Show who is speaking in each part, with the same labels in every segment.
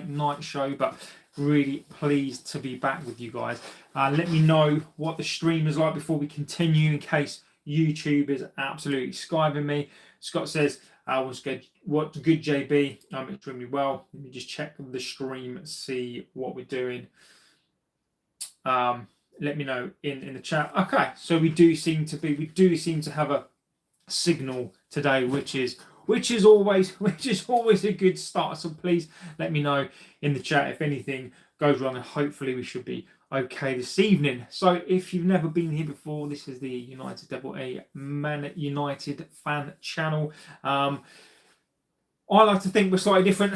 Speaker 1: night show, but really pleased to be back with you guys. Let me know what the stream is like before we continue, in case YouTube is absolutely skiving me. Scott says, what's good, JB? I'm extremely well. Let me just check the stream, see what we're doing. Let me know in the chat. Okay, so we do seem to have a signal today, which is always a good start. So please let me know in the chat if anything goes wrong, and hopefully we should be okay this evening. So if you've never been here before, this is the United AA Man United fan channel. I like to think we're slightly different.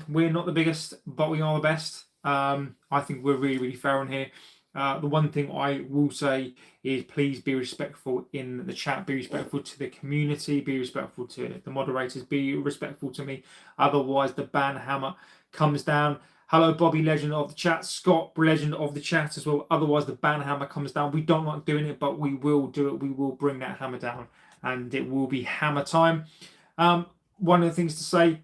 Speaker 1: We're not the biggest, but we are the best. I think we're really fair on here. The one thing I will say is please be respectful in the chat, be respectful to the community, be respectful to the moderators, be respectful to me. Otherwise, the ban hammer comes down. Hello, Bobby, legend of the chat. Scott, legend of the chat as well. Otherwise, the ban hammer comes down. We don't like doing it, but we will do it. We will bring that hammer down, and it will be hammer time. One of the things to say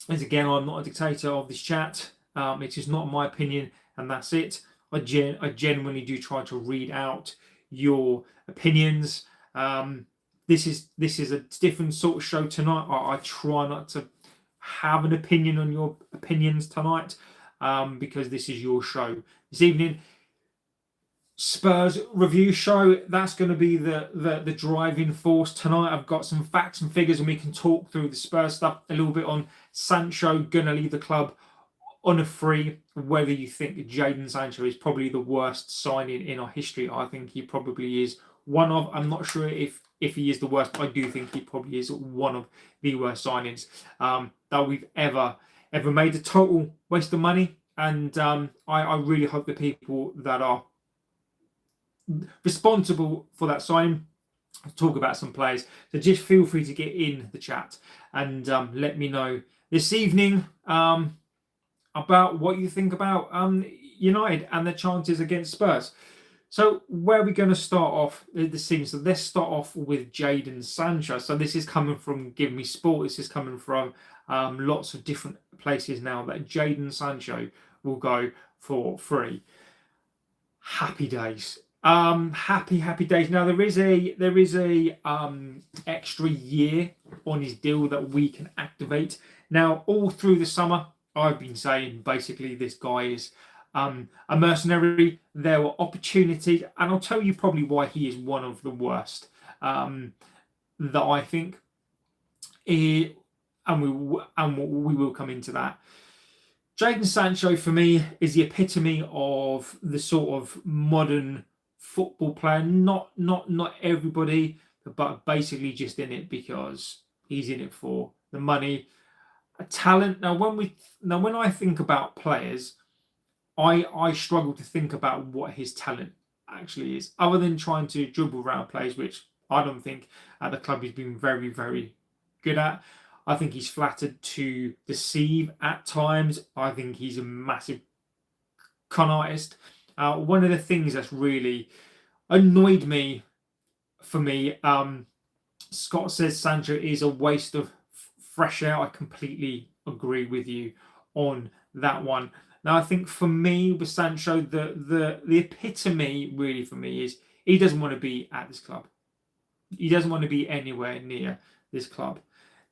Speaker 1: is, again, I'm not a dictator of this chat. It is not my opinion, and that's it. I genuinely do try to read out your opinions. This is a different sort of show tonight. I try not to have an opinion on your opinions tonight, because this is your show. This evening, Spurs review show. That's going to be the driving force tonight. I've got some facts and figures, and we can talk through the Spurs stuff a little bit on Sancho going to leave the club on a free. Whether you think Jadon Sancho is probably the worst signing in our history, I think he probably is one of. I'm not sure if he is the worst, but I do think he probably is one of the worst signings that we've ever made. A total waste of money, and I really hope the people that are responsible for that signing talk about some players. So just feel free to get in the chat and let me know this evening about what you think about United and their chances against Spurs. So where are we going to start off the season? So let's start off with Jadon Sancho. So this is coming from Give Me Sport. This is coming from lots of different places now, that Jadon Sancho will go for free. Happy days. Happy days. Now there is a extra year on his deal that we can activate. Now all through the summer, I've been saying basically this guy is a mercenary. There were opportunities, and I'll tell you probably why he is one of the worst that I think. And we will come into that. Jadon Sancho for me is the epitome of the sort of modern football player. Not everybody, but basically just in it because he's in it for the money. A talent. Now when I think about players, I struggle to think about what his talent actually is, other than trying to dribble around players, which I don't think at the club he's been very good at. I think he's flattered to deceive at times. I think he's a massive con artist. One of the things that's really annoyed me, Scott says Sancho is a waste of fresh air. I completely agree with you on that one. Now, I think for me with Sancho, the epitome really for me is he doesn't want to be at this club. He doesn't want to be anywhere near this club.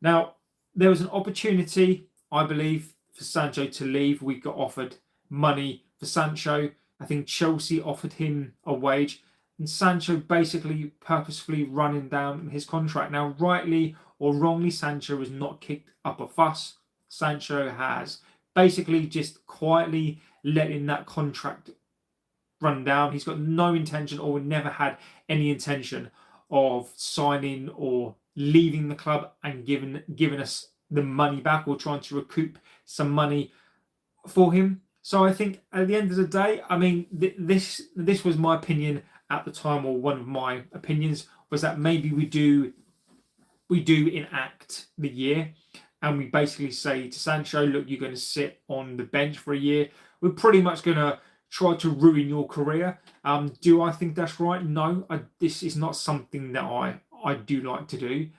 Speaker 1: Now, there was an opportunity, I believe, for Sancho to leave. We got offered money for Sancho. I think Chelsea offered him a wage, and Sancho basically purposefully running down his contract. Now, rightly or wrongly, Sancho has not kicked up a fuss. Sancho has basically just quietly letting that contract run down. He's got no intention, or never had any intention, of signing or leaving the club and giving us the money back, or trying to recoup some money for him. So I think at the end of the day, I mean, this was my opinion at the time, or one of my opinions was that maybe we do enact the year, and we basically say to Sancho, look, you're going to sit on the bench for a year. We're pretty much going to try to ruin your career. Do I think that's right? No, this is not something that I do like to do.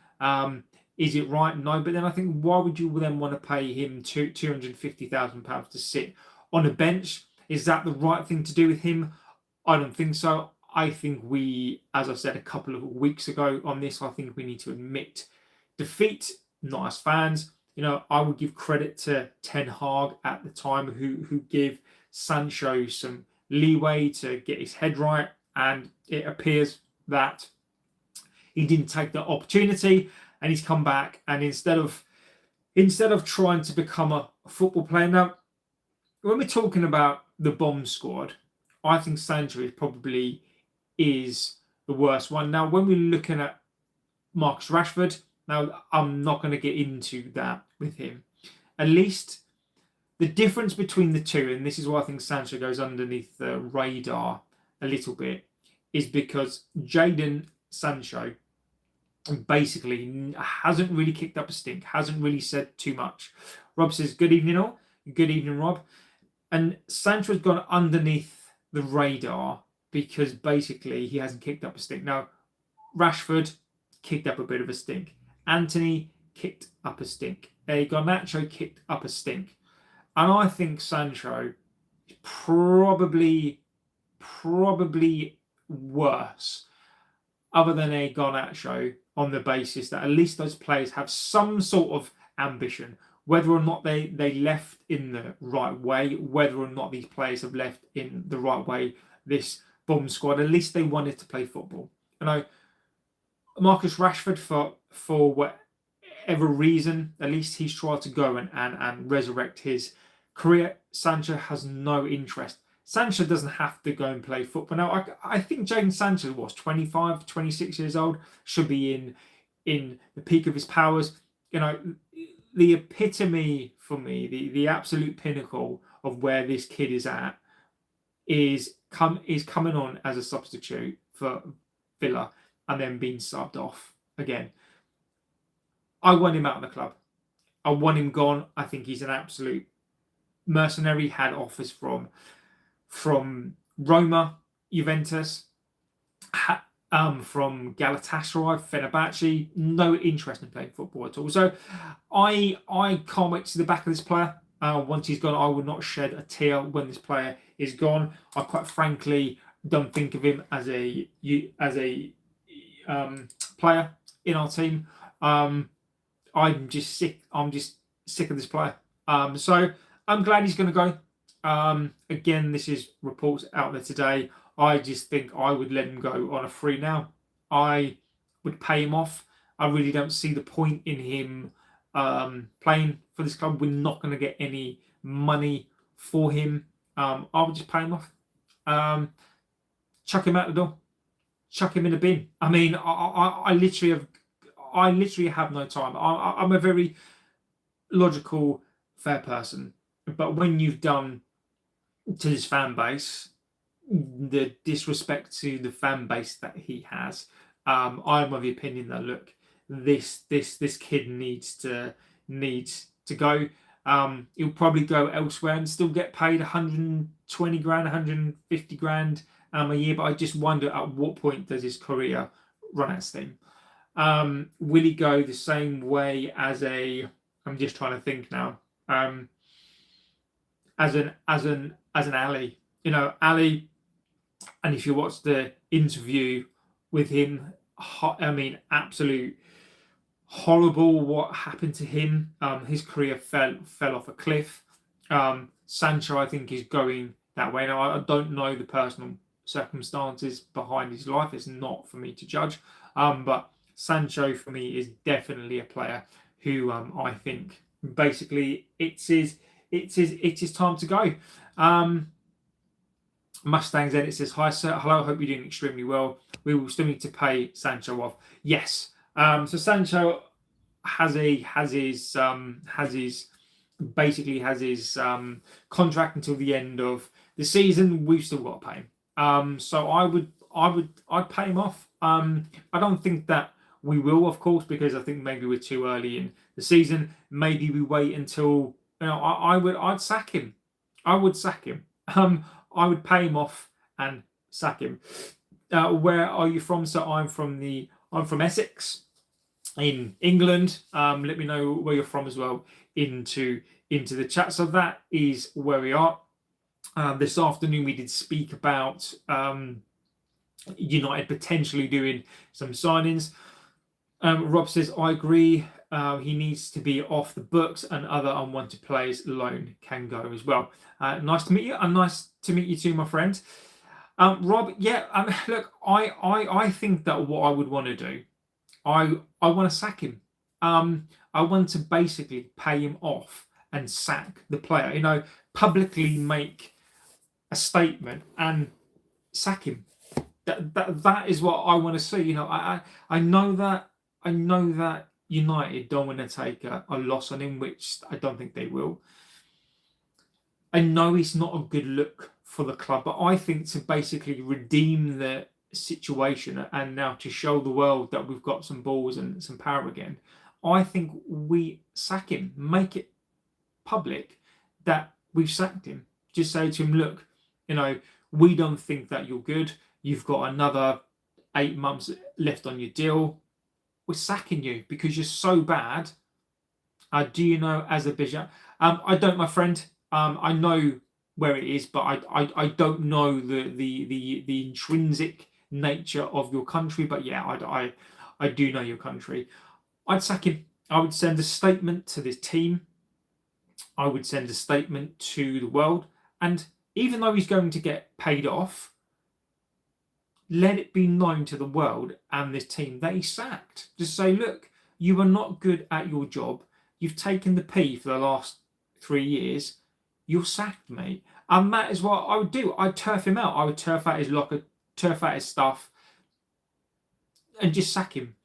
Speaker 1: Is it right? No. But then I think, why would you then want to pay him £250,000 to sit on a bench? Is that the right thing to do with him? I don't think so. I think we, as I said a couple of weeks ago on this, I think we need to admit defeat, not as fans. I would give credit to Ten Hag at the time, who gave Sancho some leeway to get his head right, and it appears that he didn't take the opportunity, and he's come back, and instead of trying to become a football player. Now, when we're talking about the bomb squad, I think Sancho probably is the worst one. Now, when we're looking at Marcus Rashford, now I'm not going to get into that with him. At least the difference between the two, and this is why I think Sancho goes underneath the radar a little bit, is because Jadon Sancho basically hasn't really kicked up a stink, hasn't really said too much. Rob says, good evening all. Good evening, Rob. And Sancho's gone underneath the radar because basically he hasn't kicked up a stink. Now, Rashford kicked up a bit of a stink. Anthony kicked up a stink. Garnacho kicked up a stink. And I think Sancho is probably worse, other than a Garnacho, on the basis that at least those players have some sort of ambition. Whether or not they left in the right way, whether or not these players have left in the right way, this bomb squad, at least they wanted to play football. Marcus Rashford, for whatever reason, at least he's tried to go and resurrect his career. Sancho has no interest. Sancho doesn't have to go and play football. Now, I think Jadon Sancho was 25, 26 years old, should be in the peak of his powers. The epitome for me, the absolute pinnacle of where this kid is at is coming on as a substitute for Villa and then being subbed off again. I want him out of the club. I want him gone. I think he's an absolute mercenary. Had offers from Roma, Juventus, from Galatasaray, Fenerbahce. No interest in playing football at all. So I can't wait to see the back of this player. Once he's gone, I will not shed a tear when this player is gone. I quite frankly don't think of him as a player in our team. I'm just sick. I'm just sick of this player. So I'm glad he's going to go. Again, this is reports out there today. I just think I would let him go on a free now. I would pay him off. I really don't see the point in him playing for this club. We're not going to get any money for him. I would just pay him off. Chuck him out the door. Chuck him in the bin. I mean, I literally have no time. I'm a very logical, fair person. But when you've done to this fan base the disrespect to the fan base that he has, I'm of the opinion that, look, this kid needs to go. He'll probably go elsewhere and still get paid 120 grand, 150 grand a year. But I just wonder, at what point does his career run out of steam? Will he go the same way as I'm just trying to think now. As an Ali, Ali. And if you watch the interview with him, I mean, absolute horrible what happened to him. His career fell off a cliff. Sancho, I think, is going that way. Now, I don't know the personal circumstances behind his life. It's not for me to judge. But Sancho, for me, is definitely a player who I think basically it's his time to go. Mustangs Edit says, hi sir, hello, hope you're doing extremely well. We will still need to pay Sancho off. Yes. So Sancho has his contract until the end of the season. We've still got to pay him. So I'd pay him off. I don't think that we will, of course, because I think maybe we're too early in the season. Maybe we wait until I'd sack him. I would sack him. I would pay him off and sack him. Where are you from? So I'm from Essex. in England. Let me know where you're from as well into the chat. So that is where we are. This afternoon we did speak about United potentially doing some signings. Rob says, I agree. He needs to be off the books, and other unwanted players loan can go as well. Nice to meet you, and nice to meet you too, my friend. Rob, yeah, look, I think that what I would want to do, I want to sack him. I want to basically pay him off and sack the player. Publicly make a statement and sack him. That is what I want to see. I know that United don't want to take a loss on him, which I don't think they will. I know it's not a good look for the club, but I think to basically redeem the situation and now to show the world that we've got some balls and some power again, I think we sack him, make it public that we've sacked him. Just say to him, look, we don't think that you're good. You've got another 8 months left on your deal. We're sacking you because you're so bad. Do you know Azerbaijan? I don't, my friend. I know where it is, but I don't know the intrinsic nature of your country. But yeah, I do know your country. I'd sack him. I would send a statement to this team. I would send a statement to the world. And even though he's going to get paid off, let it be known to the world and this team that he's sacked. Just say, look, you are not good at your job. You've taken the P for the last 3 years. You're sacked, mate. And that is what I would do. I'd turf him out. I would turf out his locker, turf out his stuff, and just sack him.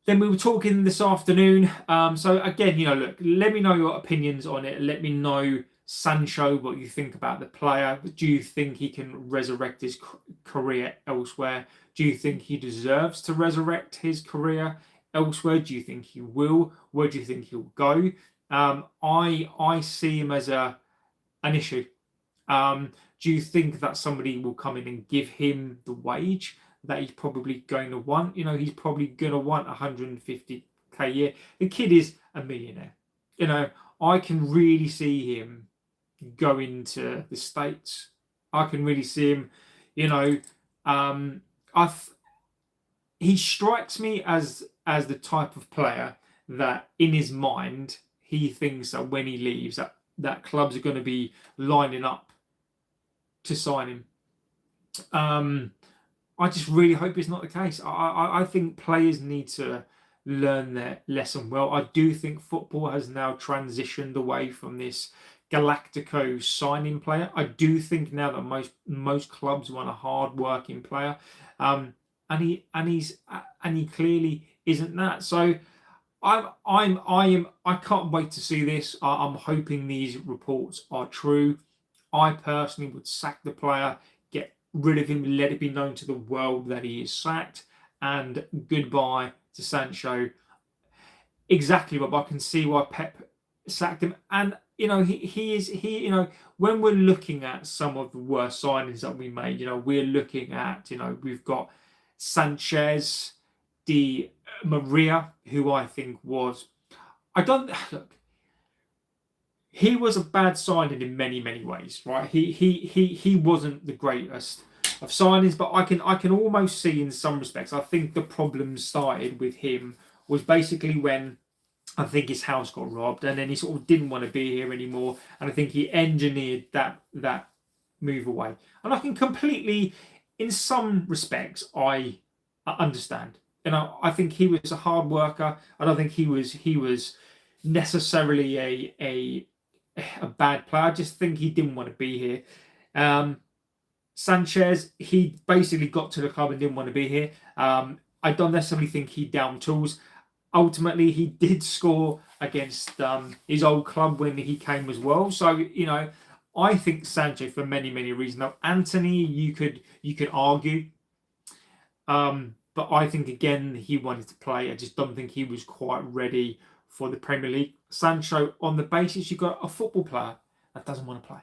Speaker 1: Then we were talking this afternoon. So again, look, let me know your opinions on it. Let me know, Sancho, what you think about the player. Do you think he can resurrect his career elsewhere? Do you think he deserves to resurrect his career elsewhere? Do you think he will? Where do you think he'll go? I see him as an issue. Do you think that somebody will come in and give him the wage that he's probably going to want? He's probably going to want 150k a year. The kid is a millionaire. I can really see him going to the States. I can really see him, he strikes me as the type of player that in his mind, he thinks that when he leaves, that clubs are going to be lining up to sign him. I just really hope it's not the case. I think players need to learn their lesson well. I do think football has now transitioned away from this Galactico signing player. I do think now that most clubs want a hard-working player, and he clearly isn't that. So I can't wait to see this. I'm hoping these reports are true. I personally would sack the player, get rid of him, let it be known to the world that he is sacked, and goodbye to Sancho. Exactly, Rob. I can see why Pep sacked him, and when we're looking at some of the worst signings that we made, we're looking at, we've got Sanchez, Di Maria, who I think he was a bad signing in many, many ways, right? He wasn't the greatest of signings, but I can almost see in some respects, I think the problem started with him was basically when I think his house got robbed, and then he sort of didn't want to be here anymore, and I think he engineered that move away. And I can completely, in some respects, I understand. I think he was a hard worker. I don't think he was necessarily a bad player. I just think he didn't want to be here. Sanchez, he basically got to the club and didn't want to be here. I don't necessarily think he down tools. Ultimately, he did score against his old club when he came as well. So, I think Sancho for many, many reasons. Now, Anthony, you could argue. But I think, again, he wanted to play. I just don't think he was quite ready for the Premier League. Sancho, on the basis you've got a football player that doesn't want to play.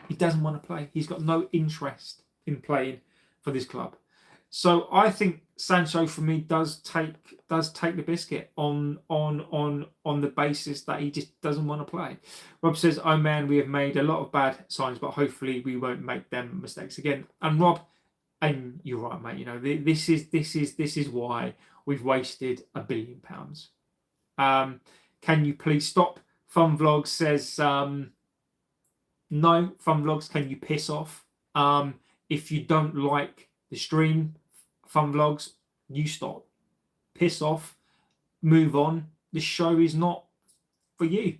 Speaker 1: He doesn't want to play. He's got no interest in playing for this club. So I think Sancho for me does take the biscuit on the basis that he just doesn't want to play. Rob says, "Oh man, we have made a lot of bad signs, but hopefully we won't make them mistakes again." And Rob, and you're right, mate. You know, this is why we've wasted £1 billion. Can you please stop? Fun Vlog says, no. Fun Vlogs, can you piss off? If you don't like the stream, Fun Vlogs, you stop. Piss off. Move on. The show is not for you.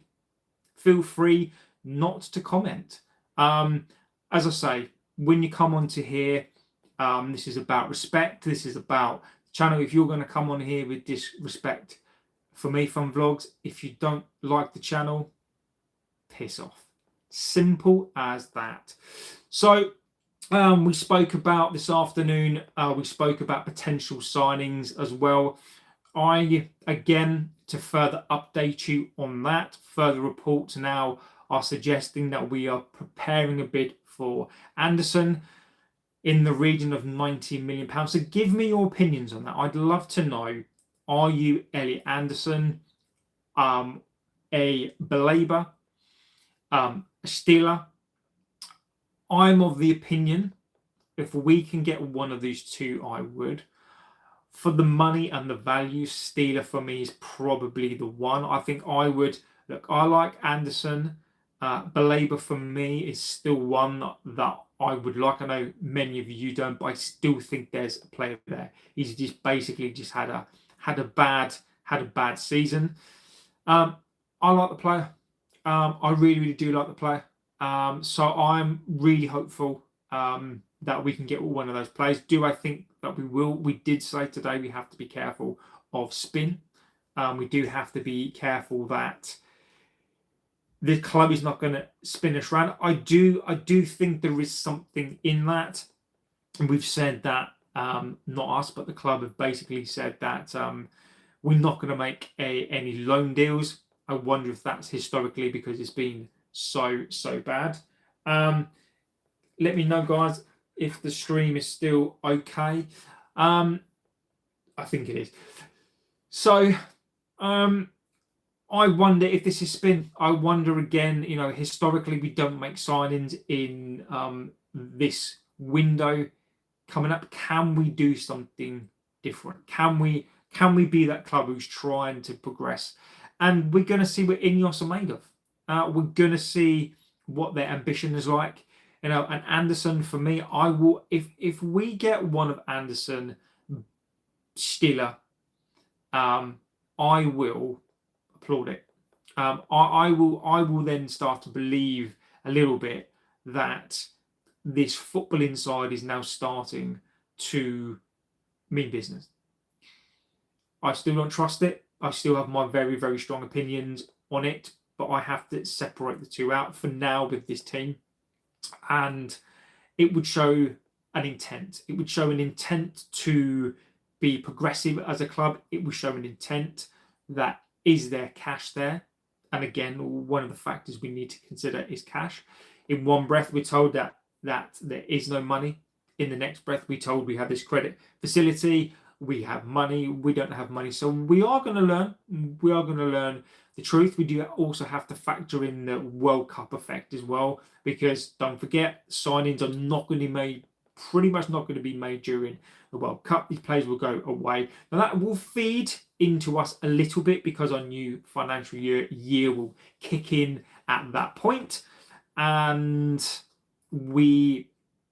Speaker 1: Feel free not to comment. As I say, when you come onto here, this is about respect. This is about the channel. If you're going to come on here with disrespect for me, Fun Vlogs, if you don't like the channel, piss off. Simple as that. So we spoke about this afternoon, we spoke about potential signings as well. Again, to further update you on that, further reports now are suggesting that we are preparing a bid for Anderson in the region of £90 million. So give me your opinions on that. I'd love to know, are you Elliot Anderson, a belabour, a stealer? I'm of the opinion, if we can get one of these two, I would. For the money and the value, stealer for me is probably the one. I think I would. Look, I like Anderson. Belabour for me is still one that I would like. I know many of you don't, but I still think there's a player there. He's just basically just had a bad season. I like the player. I really do like the player. So I'm really hopeful that we can get one of those players. Do I think that we will? We did say today we have to be careful of spin. We do have to be careful that the club is not going to spin us around. I do think there is something in that. And we've said that, not us, but the club have basically said that we're not going to make any loan deals. I wonder if that's historically because it's been so bad. Let me know, guys, if the stream is still okay. I think it is. So I wonder if this is spin. I wonder again, you know, historically we don't make signings in this window coming up. Can we do something different? Can we be that club who's trying to progress? And we're going to see what Ineos are made of. We're going to see what their ambition is like. You know, and Anderson, for me, I will, if we get one of Anderson, Stiller, I will applaud it. I will then start to believe a little bit that this football inside is now starting to mean business. I still don't trust it. I still have my very strong opinions on it, but I have to separate the two out for now with this team. And it would show an intent. It would show an intent to be progressive as a club. It would show an intent that is there cash there. And again, one of the factors we need to consider is cash. In one breath, we're told that there is no money. In the next breath, we're told we have this credit facility. We have money. We don't have money. So we are going to learn. We are going to learn the truth. We do also have to factor in the World Cup effect as well, because don't forget, signings are not going to be made, pretty much not going to be made during the World Cup. These players will go away. Now that will feed into us a little bit because our new financial year will kick in at that point, and we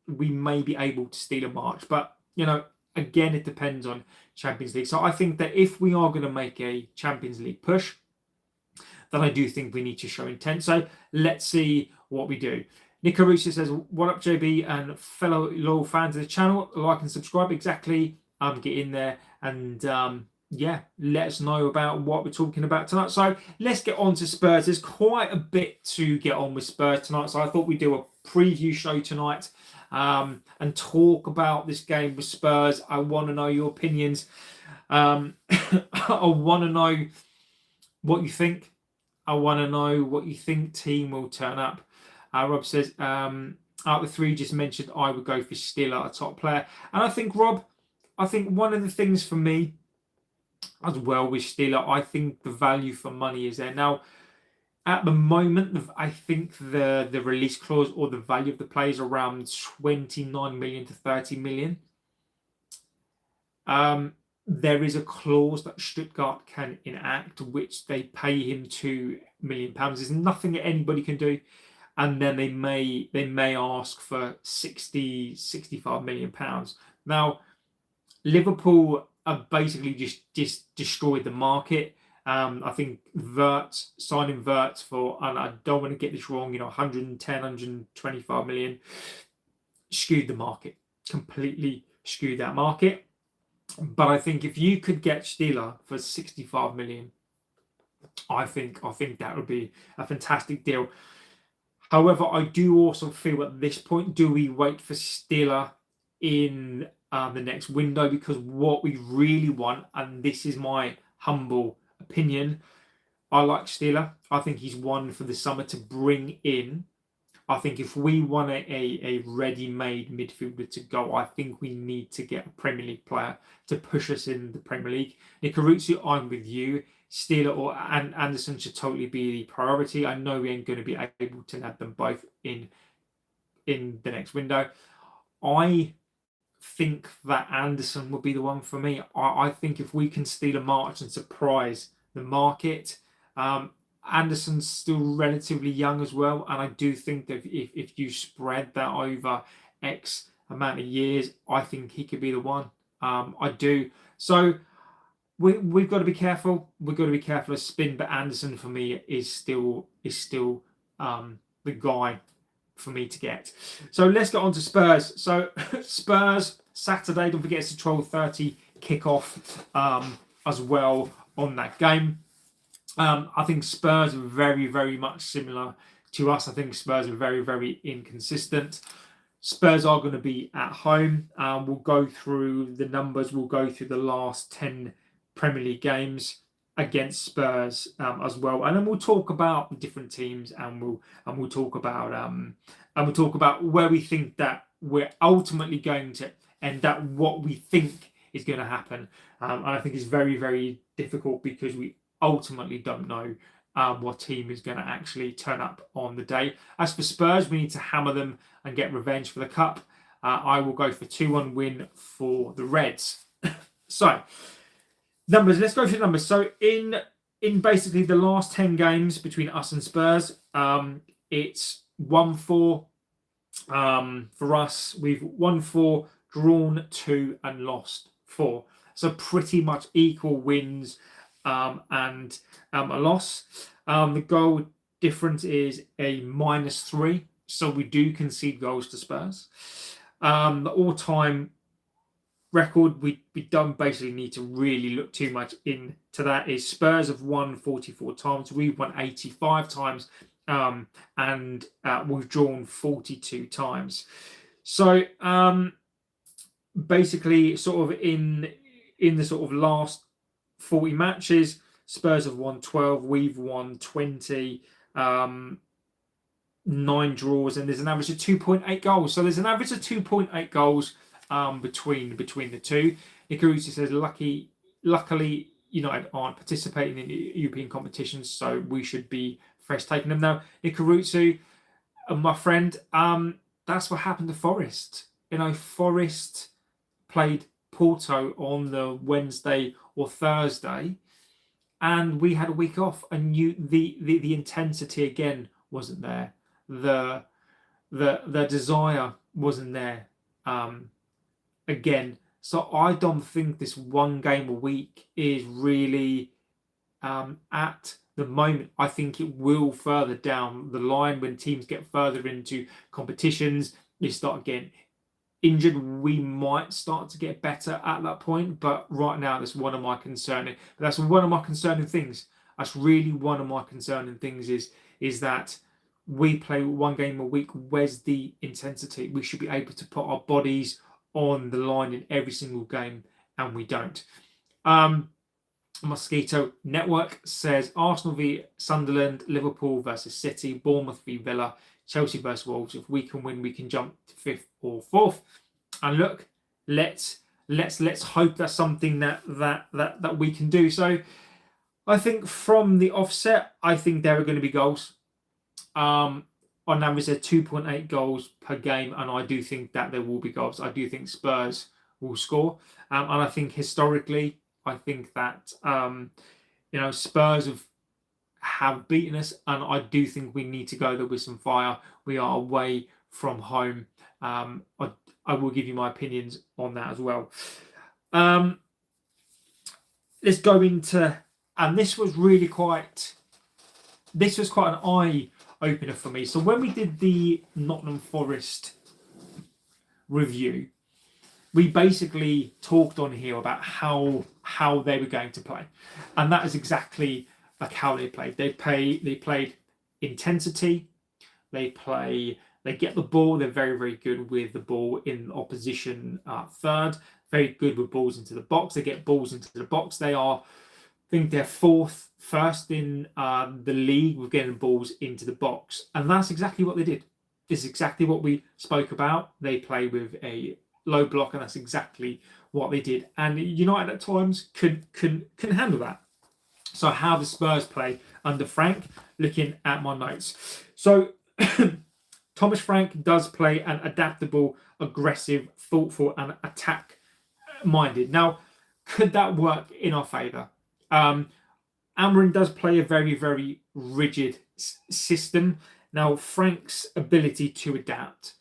Speaker 1: may be able to steal a march. But you know, again, it depends on Champions League. So I think that if we are going to make a Champions League push, then I do think we need to show intent. So let's see what we do. Nick Caruso says, what up, JB and fellow loyal fans of the channel? Like and subscribe. Exactly. Get in there and yeah, let us know about what we're talking about tonight. So let's get on to Spurs. There's quite a bit to get on with Spurs tonight. So I thought we'd do a preview show tonight and talk about this game with Spurs. I want to know your opinions. I want to know what you think. I want to know what you think team will turn up. Rob says, out of the three just mentioned, I would go for Stiller, a top player. And I think, Rob, one of the things for me as well with Steeler, I think the value for money is there. Now, at the moment, I think the release clause or the value of the player is around 29 million to 30 million. There is a clause that Stuttgart can enact, which they pay him £2 million. There's nothing that anybody can do, and then they may ask for 65 million pounds. Now, Liverpool have basically just destroyed the market. I think signing Wirtz for, and I don't want to get this wrong, 110, 125 million, skewed the market, completely skewed that market. But I think if you could get Steeler for 65 million, I think that would be a fantastic deal. However, I do also feel at this point, do we wait for Steeler in the next window? Because what we really want, and this is my humble opinion, I like Steeler. I think he's one for the summer to bring in. I think if we want a ready-made midfielder to go, I think we need to get a Premier League player to push us in the Premier League. Nikaruzu, I'm with you. Steeler and Anderson should totally be the priority. I know we ain't going to be able to have them both in the next window. I think that Anderson would be the one for me. I think if we can steal a march and surprise the market, Anderson's still relatively young as well, and I do think that if you spread that over X amount of years, I think he could be the one. I do. So we've got to be careful. We've got to be careful of spin, but Anderson for me is still the guy for me to get. So let's get on to Spurs. So Spurs Saturday, don't forget it's a 12:30 kickoff as well on that game. I think Spurs are very, very much similar to us. I think Spurs are very, very inconsistent. Spurs are going to be at home. We'll go through the numbers. We'll go through the last 10 Premier League games against Spurs as well, and then we'll talk about the different teams, and we'll talk about where we think that we're ultimately going to end up, what we think is going to happen. And I think it's very, very difficult because we ultimately don't know what team is going to actually turn up on the day. As for Spurs, we need to hammer them and get revenge for the cup. I will go for 2-1 win for the Reds. So, numbers. Let's go through the numbers. So, in basically the last 10 games between us and Spurs, it's 1-4 for us. We've won 4, drawn 2, and lost 4. So pretty much equal wins and a loss. The goal difference is a -3, so we do concede goals to Spurs. The all-time record, we don't basically need to really look too much into that, is Spurs have won 44 times, we've won 85 times, and we've drawn 42 times. So basically, sort of in the sort of last 40 matches, Spurs have won 12, we've won 20, 9 draws, and there's an average of 2.8 goals. So there's an average of 2.8 goals between the two. Nikaruzu says, luckily, United aren't participating in European competitions, so we should be fresh taking them now. Nikaruzu, my friend, that's what happened to Forest. Forest played Porto on the Wednesday or Thursday, and we had a week off, and the intensity again wasn't there. The desire wasn't there again. So I don't think this one game a week is really at the moment. I think it will further down the line when teams get further into competitions. You start getting injured, we might start to get better at that point. But right now, that's one of my concerning. That's one of my concerning things. That's really one of my concerning things is that we play one game a week. Where's the intensity? We should be able to put our bodies on the line in every single game, and we don't. Mosquito Network says Arsenal v Sunderland, Liverpool versus City, Bournemouth v Villa, Chelsea versus Wolves. If we can win, we can jump to 5th or 4th. And look, let's let's hope that's something that we can do. So I think from the offset, I think there are going to be goals. On average, they're 2.8 goals per game, and I do think that there will be goals. I do think Spurs will score, and I think historically, I think that Spurs have beaten us, and I do think we need to go there with some fire. We are away from home. I will give you my opinions on that as well. Let's go into, and this was quite an eye opener for me. So when we did the Nottingham Forest review, we basically talked on here about how they were going to play, and that is exactly like how they played. They played intensity. They get the ball. They're very, very good with the ball in opposition third. Very good with balls into the box. They get balls into the box. I think they're first in the league with getting balls into the box, and that's exactly what they did. This is exactly what we spoke about. They play with a low block, and that's exactly what they did. And United at times can handle that. So how the Spurs play under Frank? Looking at my notes, so Thomas Frank does play an adaptable, aggressive, thoughtful, and attack-minded. Now, could that work in our favour? Amorim does play a very, very rigid system. Now, Frank's ability to adapt,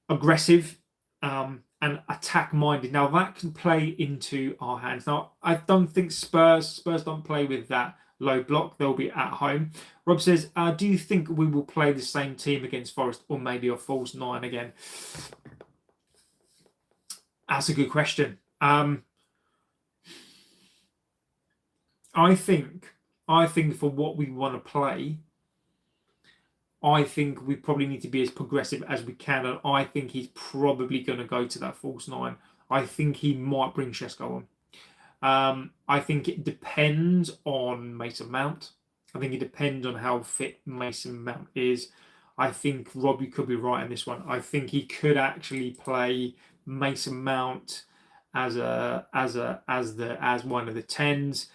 Speaker 1: aggressive, and attack-minded. Now, that can play into our hands. Now, I don't think Spurs don't play with that low block. They'll be at home. Rob says, do you think we will play the same team against Forest, or maybe a false nine again? That's a good question. I think for what we want to play, I think we probably need to be as progressive as we can, and I think he's probably going to go to that false nine. I think he might bring Šeško on. I think it depends on Mason Mount. I think it depends on how fit Mason Mount is. I think Robbie could be right in this one. I think he could actually play Mason Mount as one of the 10s,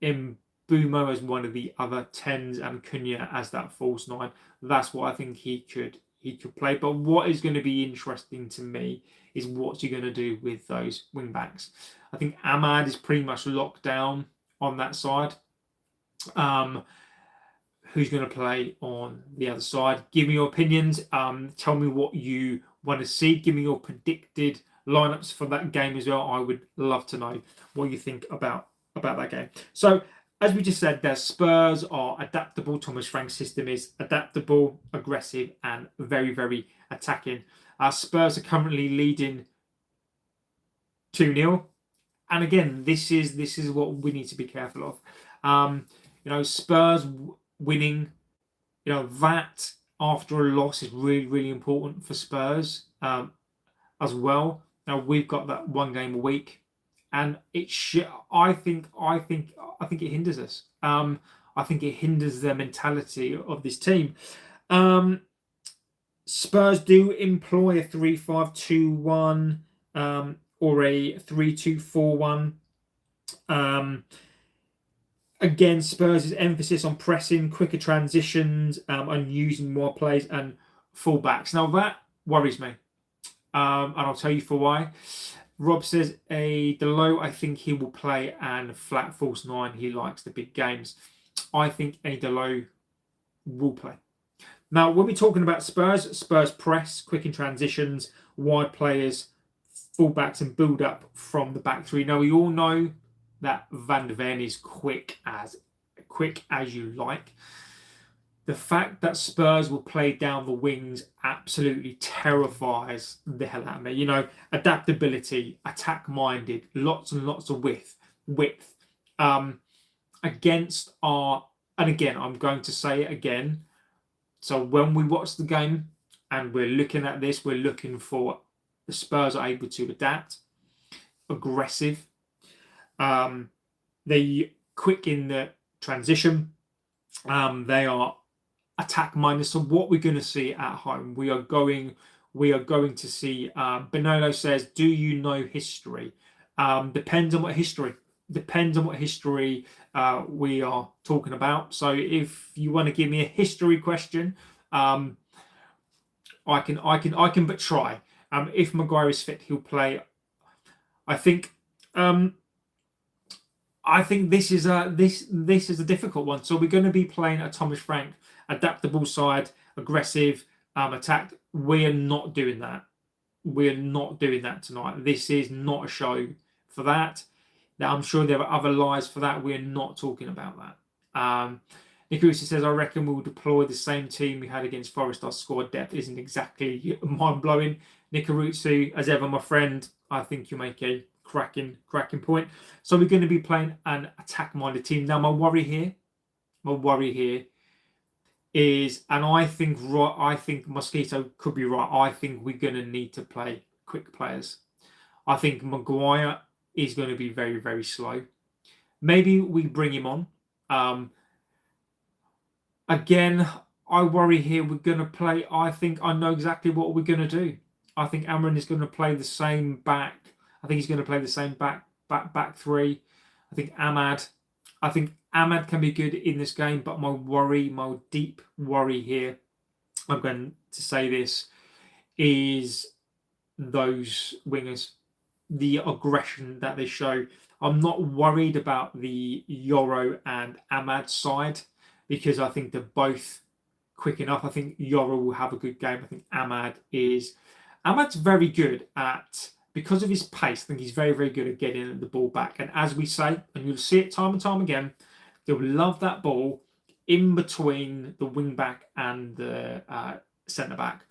Speaker 1: in Bumo as one of the other 10s, and Cunha as that false nine. That's what I think he could play. But what is going to be interesting to me is what's he going to do with those wing backs. I think Ahmad is pretty much locked down on that side. Who's going to play on the other side? Give me your opinions. Tell me what you want to see. Give me your predicted lineups for that game as well. I would love to know what you think about that game. So, as we just said, their Spurs are adaptable. Thomas Frank's system is adaptable, aggressive, and very, very attacking. Spurs are currently leading 2-0. And again, this is what we need to be careful of. Spurs winning, that after a loss is really, really important for Spurs as well. Now we've got that one game a week, and I think it hinders us. I think it hinders the mentality of this team. Spurs do employ a 3-5-2-1 or a 3-2-4-1. Again, Spurs' emphasis on pressing, quicker transitions, and using more players and fullbacks. Now that worries me, and I'll tell you for why. Rob says Delo, I think he will play, and flat false nine. He likes the big games. I think Delo will play. Now, when we're talking about Spurs press, quick in transitions, wide players, fullbacks, and build up from the back three. Now, we all know that Van de Ven is quick as you like. The fact that Spurs will play down the wings absolutely terrifies the hell out of me. Adaptability, attack-minded, lots and lots of width. Against our, and again, I'm going to say it again. So when we watch the game and we're looking at this, we're looking for the Spurs are able to adapt, aggressive. They quick in the transition. They are attack minded. So what we're going to see at home, we are going we are going to see. Benolo says, "Do you know history?" Depends on what history. Depends on what history we are talking about. So if you want to give me a history question, I can but try. If Maguire is fit, he'll play. I think. I think this is a difficult one. So we're going to be playing a Thomas Frank adaptable side, aggressive, attack. We are not doing that. We're not doing that tonight. This is not a show for that. Now, I'm sure there are other lies for that. We're not talking about that. Nikusa says, I reckon we'll deploy the same team we had against Forest. Our squad depth isn't exactly mind-blowing. Nikarutsu, as ever, my friend, I think you make a cracking point. So we're going to be playing an attack-minded team. Now, my worry here is, and I think Mosquito could be right, I think we're going to need to play quick players. I think Maguire is going to be very, very slow. Maybe we bring him on. Again, I worry here we're going to play, I think I know exactly what we're going to do. I think Amorim is going to play the same back. I think he's going to play the same back three. I think Ahmad can be good in this game, but my deep worry here, I'm going to say this, is those wingers, the aggression that they show. I'm not worried about the Yoro and Ahmad side because I think they're both quick enough. I think Yoro will have a good game. I think Ahmad's very good at, because of his pace, I think he's very, very good at getting the ball back. And as we say, and you'll see it time and time again, they'll love that ball in between the wing back and the centre back.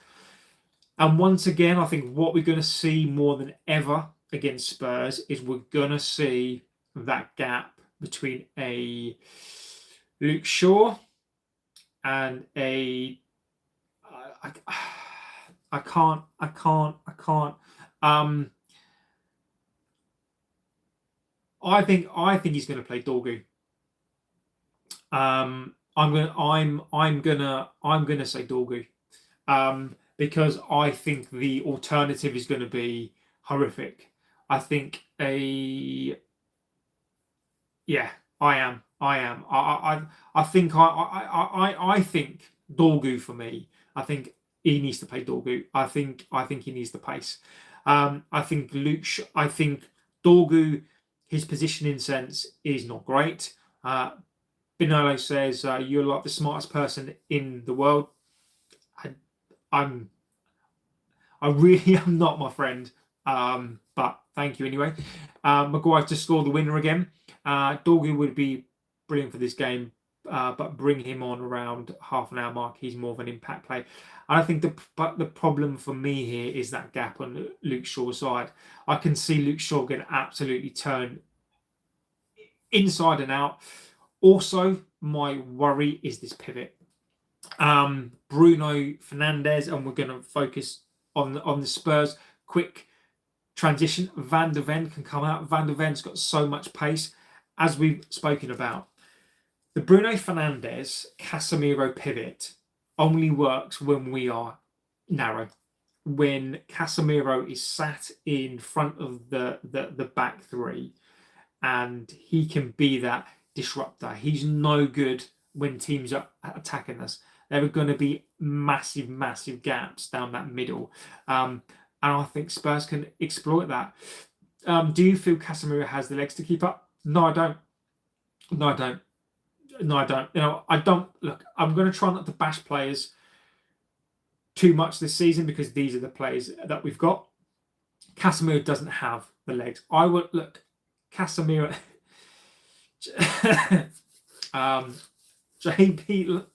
Speaker 1: And once again, I think what we're going to see more than ever against Spurs is we're going to see that gap between a Luke Shaw and a I can't. I think he's going to play Dorgu. I'm gonna say Dorgu, because I think the alternative is going to be horrific. I think I am. I think Dorgu for me. I think he needs to play Dorgu. I think he needs the pace. I think Dorgu, his positioning sense is not great. Binolo says you're like the smartest person in the world. I really am not, my friend. But thank you anyway. Maguire to score the winner again. Dorgu would be brilliant for this game, but bring him on around half an hour mark. He's more of an impact play. I think the problem for me here is that gap on Luke Shaw's side. I can see Luke Shaw get absolutely turned inside and out. Also, my worry is this pivot. Bruno Fernandes, and we're going to focus on the Spurs. Quick transition. Van der Ven can come out. Van der Ven's got so much pace, as we've spoken about. The Bruno Fernandes Casemiro pivot only works when we are narrow. When Casemiro is sat in front of the back three, and he can be that disruptor. He's no good when teams are attacking us. There are going to be massive, massive gaps down that middle. And I think Spurs can exploit that. Do you feel Casemiro has the legs to keep up? No, I don't. I don't. Look, I'm going to try not to bash players too much this season because these are the players that we've got. Casemiro doesn't have the legs. I would look, Casemiro. JP.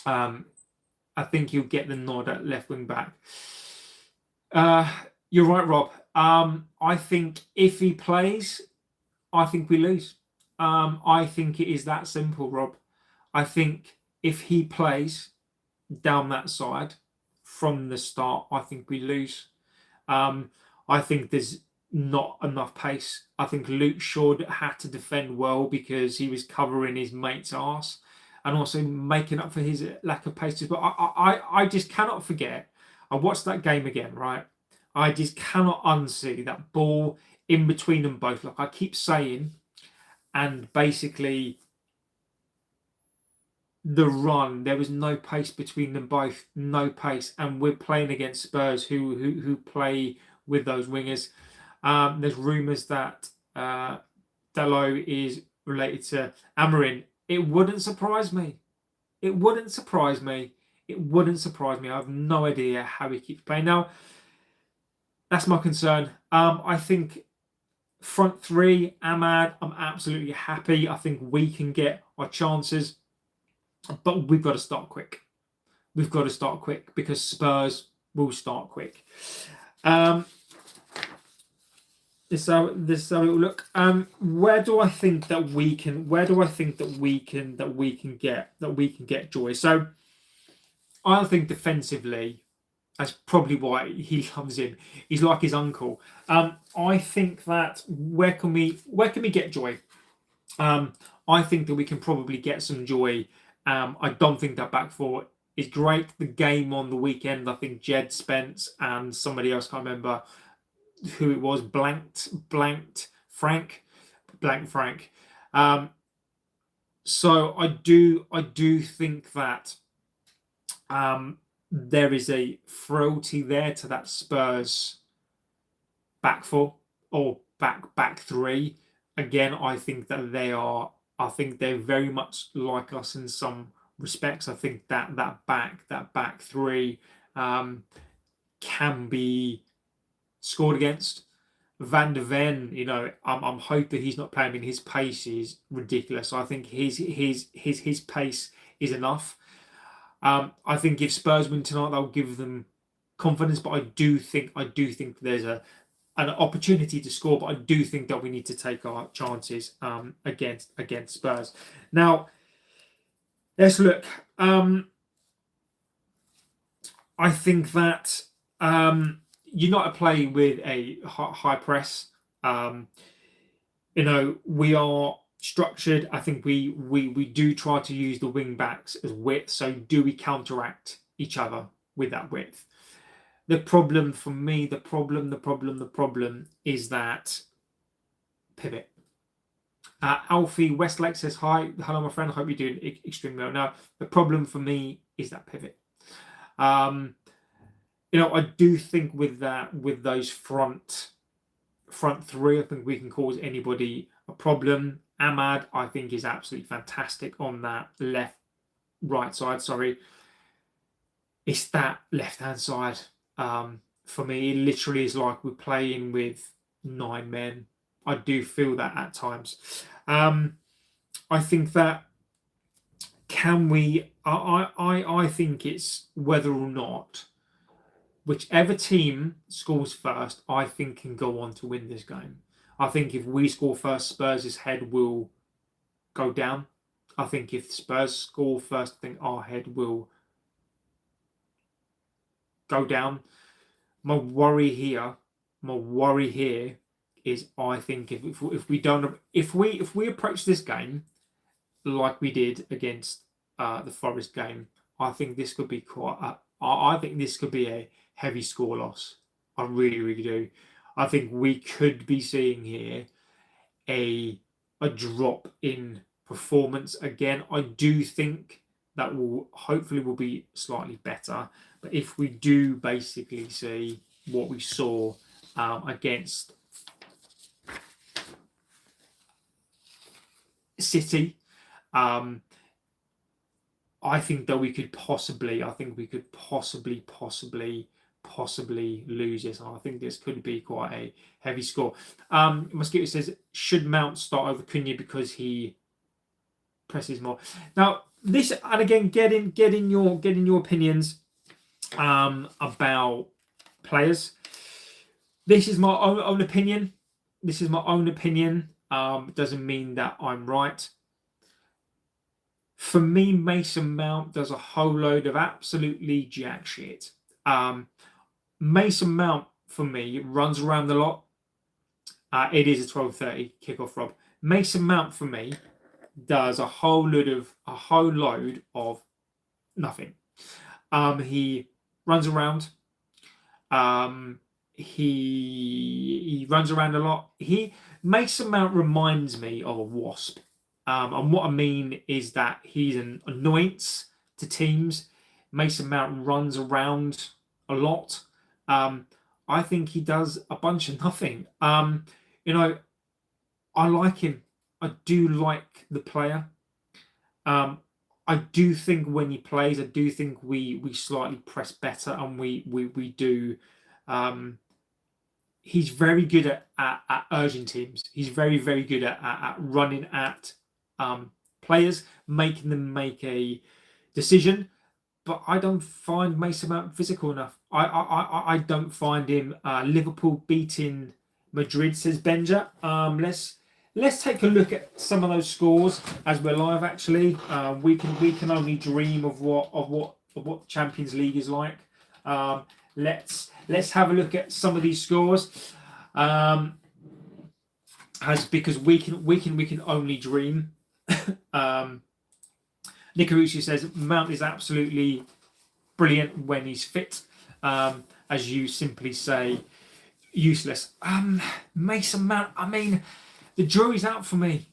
Speaker 1: I think you'll get the nod at left wing back. You're right, Rob. I think if he plays, I think we lose. I think it is that simple, Rob. I think if he plays down that side from the start, I think we lose. I think there's not enough pace. I think Luke Shaw had to defend well because he was covering his mate's arse. and also making up for his lack of pace as well. I just cannot forget. I watched that game again, right? I just cannot unsee that ball in between them both. Like I keep saying, and basically the run, there was no pace between them both, no pace, and we're playing against Spurs who play with those wingers. There's rumours that Dalot is related to Amorim. It wouldn't surprise me. It wouldn't surprise me. It wouldn't surprise me. I have no idea how he keeps playing. Now, that's my concern. I think front three, Ahmad, I'm absolutely happy. I think we can get our chances, but we've got to start quick. We've got to start quick because Spurs will start quick. This is how it will look. Where do I think that we can? Where do I think that we can get joy? So, I think defensively, that's probably why he loves him. He's like his uncle. I think that where can we get joy? I think that we can probably get some joy. I don't think that back four is great. The game on the weekend, I think Jed Spence and somebody else, can't remember who it was, blanked Frank. So I do think that there is a frailty there to that Spurs back four or back three. Again, I think that they're very much like us in some respects. I think that back three can be scored against. Van de Ven, I'm hoping he's not playing. I mean, his pace is ridiculous. I think his pace is enough. I think if Spurs win tonight, that'll give them confidence. But I do think there's an opportunity to score. But I do think that we need to take our chances against Spurs. Now, let's look. I think that United play with a high press. We are structured. I think we do try to use the wing backs as width. So do we counteract each other with that width? The problem for me, the problem is that pivot. Alfie Westlake says, hi, hello, my friend. I hope you're doing extremely well. Now, the problem for me is that pivot. I do think with those front three, I think we can cause anybody a problem. Ahmad, I think, is absolutely fantastic on that right side. Sorry, it's that left-hand side. For me, it literally is like we're playing with 9 men. I do feel that at times. I think that can we? I think it's whether or not whichever team scores first, I think can go on to win this game. I think if we score first, Spurs' head will go down. I think if Spurs score first, I think our head will go down. My worry here is I think if we approach this game like we did against the Forest game, I think this could be I think this could be a heavy score loss. I really, really do. I think we could be seeing here a drop in performance again. I do think that will be slightly better. But if we do basically see what we saw against City, I think that we could possibly lose this. And I think this could be quite a heavy score. Mosquito says, should Mount start over Cunha because he presses more? Now, this, and again, getting your opinions about players. This is my own opinion. It doesn't mean that I'm right. For me, Mason Mount does a whole load of absolutely jack shit. Mason Mount, for me, runs around a lot. It is a 12:30 kickoff, Rob. Mason Mount, for me, does a whole load of nothing. He runs around. He runs around a lot. Mason Mount reminds me of a wasp. And what I mean is that he's an annoyance to teams. Mason Mount runs around a lot. I think he does a bunch of nothing. I like him. I do like the player. I do think when he plays, I do think we slightly press better, and we do. He's very good at urging teams. He's very good at running at players, making them make a decision. But I don't find Mason Mount physical enough. I don't find him. Liverpool beating Madrid, says Benja. Let's take a look at some of those scores as we're live. Actually, we can only dream of what Champions League is like. Let's have a look at some of these scores. Because we can only dream. Nikaruchi says Mount is absolutely brilliant when he's fit. As you simply say, useless. Mason Mount, I mean, the jury's out for me.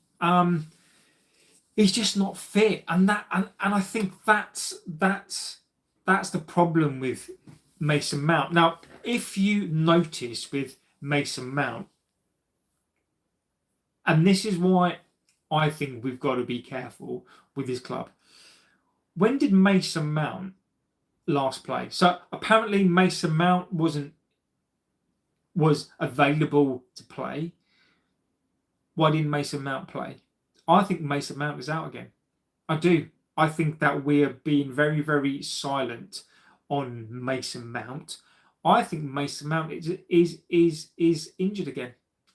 Speaker 1: He's just not fit, and I think that's the problem with Mason Mount. Now, if you notice with Mason Mount, and this is why I think we've got to be careful with his club. When did Mason Mount last play? So apparently Mason Mount was available to play. Why didn't Mason Mount play? I think Mason Mount is out again. I do. I think that we're being very, very silent on Mason Mount. I think Mason Mount is injured again.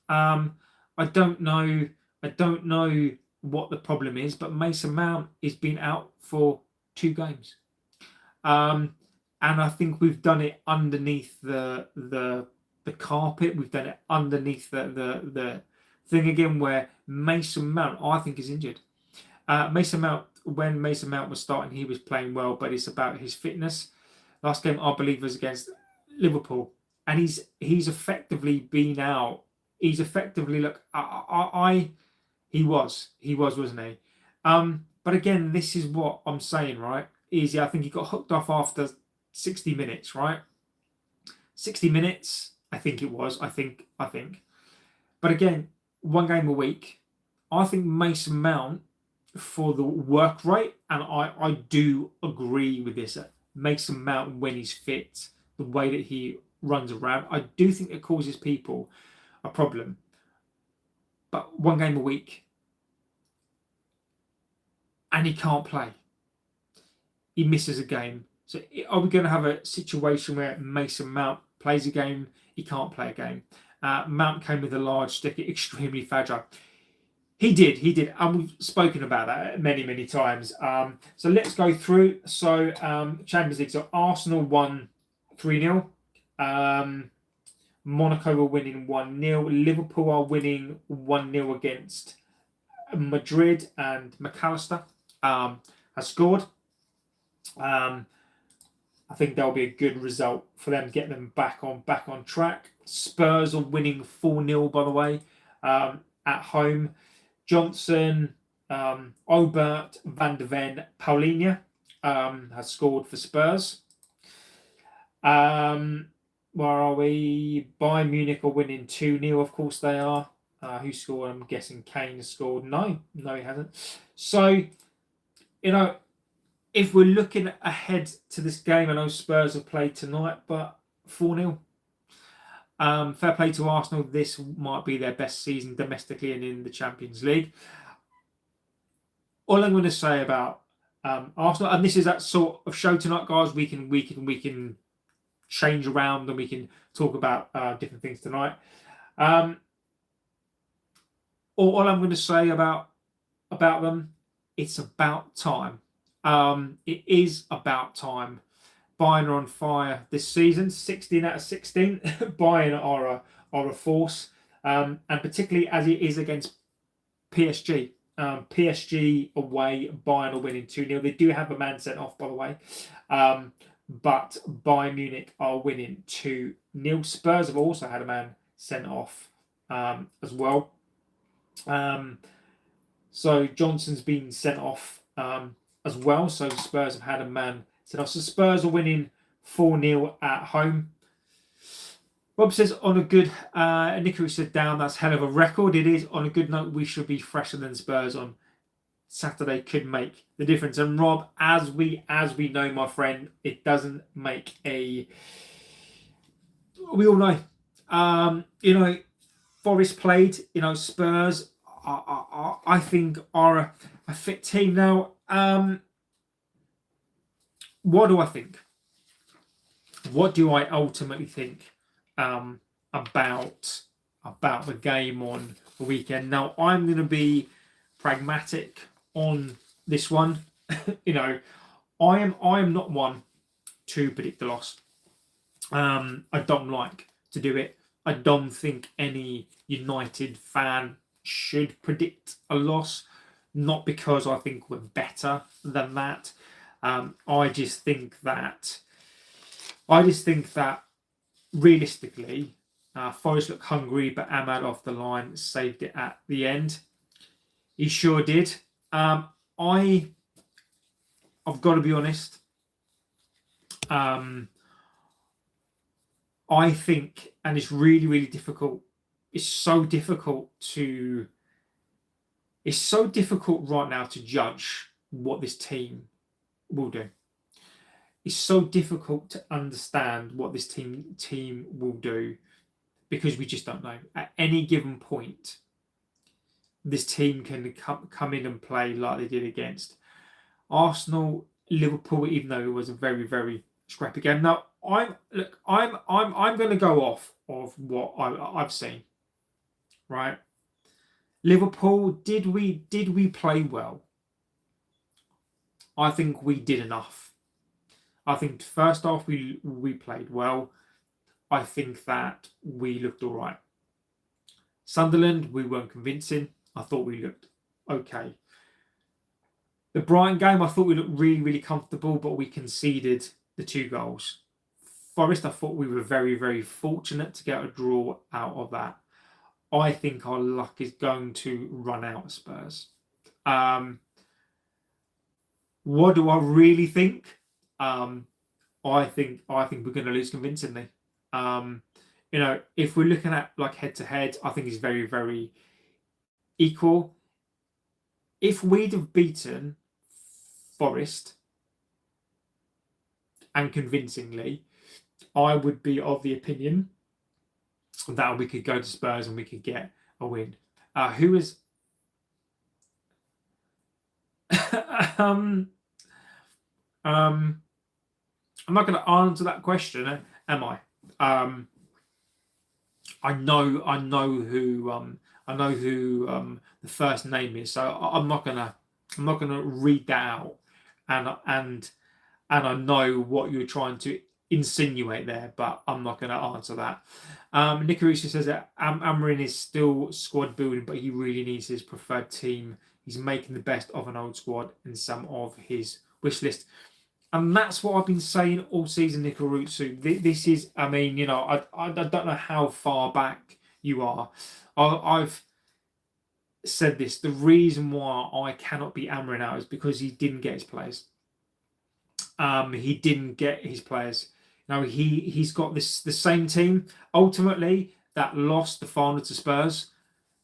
Speaker 1: I don't know what the problem is, but Mason Mount has been out for 2 games. And I think we've done it underneath the carpet. We've done it underneath the thing again, where Mason Mount, I think, is injured. Mason Mount, when Mason Mount was starting, he was playing well, but it's about his fitness. Last game, I believe, was against Liverpool, and he's effectively been out. He's effectively he was, wasn't he? But again, this is what I'm saying, right? I think he got hooked off after 60 minutes, right? 60 minutes, I think it was. I think. But again, 1 game a week. I think Mason Mount, for the work rate, and I do agree with this, Mason Mount, when he's fit, the way that he runs around, I do think it causes people a problem. But 1 game a week, and he can't play. He misses a game. So are we going to have a situation where Mason Mount plays a game, he can't play a game? Mount came with a large stick, extremely fragile. He did. And we've spoken about that many times. So let's go through. So Champions League. So Arsenal won 3-0. Monaco were winning 1-0. Liverpool are winning 1-0 against Madrid, and McAllister has scored. I think that'll be a good result for them, get them back on track. Spurs are winning 4-0, by the way, at home. Johnson, Obert, Van de Ven, Paulinho has scored for Spurs. Where are we? Bayern Munich are winning 2-0. Of course they are. Who scored? I'm guessing Kane has scored. No, he hasn't. So, if we're looking ahead to this game, I know Spurs have played tonight, but 4-0. Fair play to Arsenal. This might be their best season domestically and in the Champions League. All I'm going to say about Arsenal, and this is that sort of show tonight, guys. We can change around and we can talk about different things tonight. All I'm going to say about them, it's about time. It is about time. Bayern are on fire this season, 16 out of 16. Bayern are a force, and particularly as it is against PSG. PSG away, Bayern are winning 2-0. They do have a man sent off, by the way. But Bayern Munich are winning 2-0. Spurs have also had a man sent off as well. So Johnson's been sent off as well. So Spurs have had a man sent off. So Spurs are winning 4-0 at home. Rob says, on a good, Nicky said down, that's hell of a record. It is. On a good note, we should be fresher than Spurs on Saturday could make the difference. And Rob, as we know, my friend, it doesn't make a... We all know. Forest played, Spurs, I think, are a fit team now. What do I think? What do I ultimately think about the game on the weekend? Now, I'm going to be pragmatic on this one. I am not one to predict the loss. I don't like to do it. I don't think any United fan should predict a loss. Not because I think we're better than that. I just think that realistically, Forest looked hungry, but Ahmad off the line saved it at the end. He sure did. I've got to be honest. I think, and it's really, really difficult. It's so difficult right now to judge what this team will do. It's so difficult to understand what this team will do because we just don't know. At any given point, this team can come in and play like they did against Arsenal, Liverpool, even though it was a very, very scrappy game. Now, I'm going to go off of what I've seen. Right, Liverpool, did we play well? I think we did enough. I think first off we played well. I think that we looked all right. Sunderland, we weren't convincing. I thought we looked okay. The Brighton game, I thought we looked really, really comfortable, but we conceded the 2 goals. Forest, I thought we were very, very fortunate to get a draw out of that. I think our luck is going to run out of Spurs. What do I really think? I think we're going to lose convincingly. If we're looking at like head to head, I think it's very, very equal. If we'd have beaten Forest and convincingly, I would be of the opinion that we could go to Spurs and we could get a win. Who is... I'm not going to answer that question, am I? I know who the first name is, so I'm not gonna read that out, and I know what you're trying to insinuate there, but I'm not going to answer that. Nicarusa says that Amorim is still squad building, but he really needs his preferred team. He's making the best of an old squad in some of his wish list. And that's what I've been saying all season, Nicarusa. This is, I don't know how far back you are. I've said this. The reason why I cannot beat Amorim out is because he didn't get his players. He didn't get his players. Now he's got the same team ultimately that lost the final to Spurs.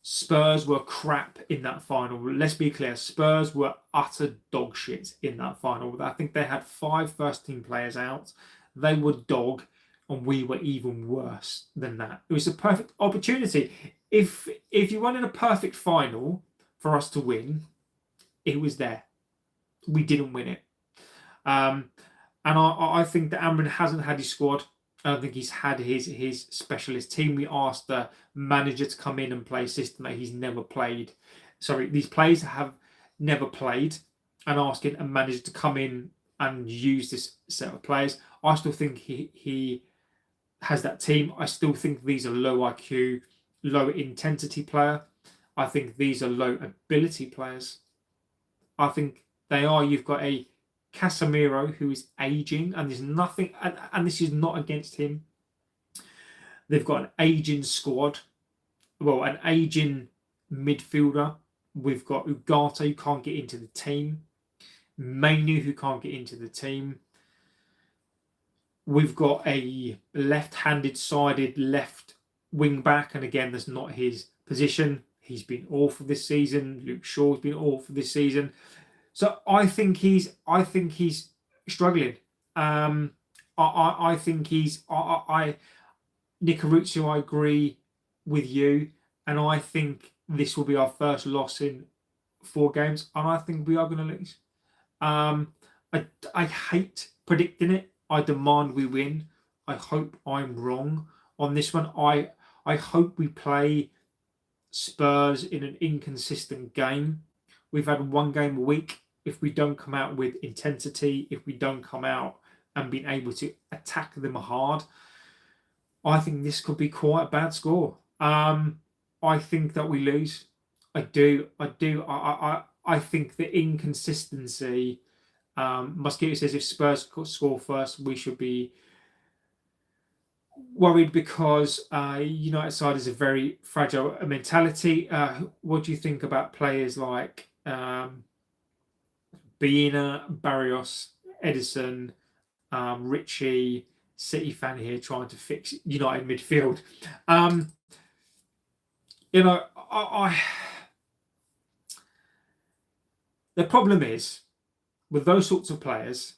Speaker 1: Spurs were crap in that final. Let's be clear, Spurs were utter dog shit in that final. I think they had 5 first-team players out. They were dog, and we were even worse than that. It was a perfect opportunity. If you wanted a perfect final for us to win, it was there. We didn't win it. And I think that Amorim hasn't had his squad. I don't think he's had his specialist team. We asked the manager to come in and play a system that he's never played. Sorry, these players have never played, and asking a manager to come in and use this set of players. I still think he has that team. I still think these are low IQ, low intensity player. I think these are low ability players. I think they are. You've got a Casemiro who is aging, and there's nothing, and this is not against him. They've got an aging squad. Well, an aging midfielder. We've got Ugarte who can't get into the team. Mainu who can't get into the team. We've got a left-handed sided left wing back, and again, that's not his position. He's been awful this season. Luke Shaw's been awful this season. So I think he's struggling. I think he's Nicaruzzo, I agree with you, and I think this will be our first loss in 4 games, and I think we are going to lose. I hate predicting it. I demand we win. I hope I'm wrong on this one. I hope we play Spurs in an inconsistent game. We've had 1 game a week. If we don't come out with intensity, if we don't come out and be able to attack them hard, I think this could be quite a bad score. I think that we lose. I do. I think the inconsistency. Mosquito says if Spurs score first, we should be worried because United side is a very fragile mentality. What do you think about players like Baena, Barrios, Edison, Richie, City fan here trying to fix United midfield? The problem is with those sorts of players.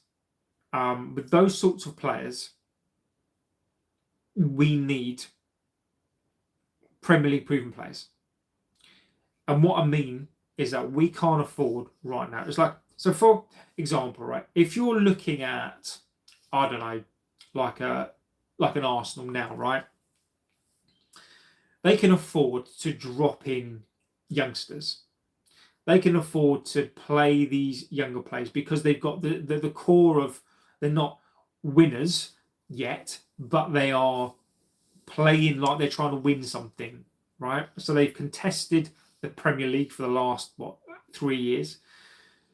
Speaker 1: We need Premier League proven players. And what I mean is that we can't afford right now. It's like, so for example, right, if you're looking at, I don't know, like an Arsenal now, right? They can afford to drop in youngsters. They can afford to play these younger players because they've got the core of, they're not winners yet, but they are playing like they're trying to win something, right? So they've contested the Premier League for the last 3 years.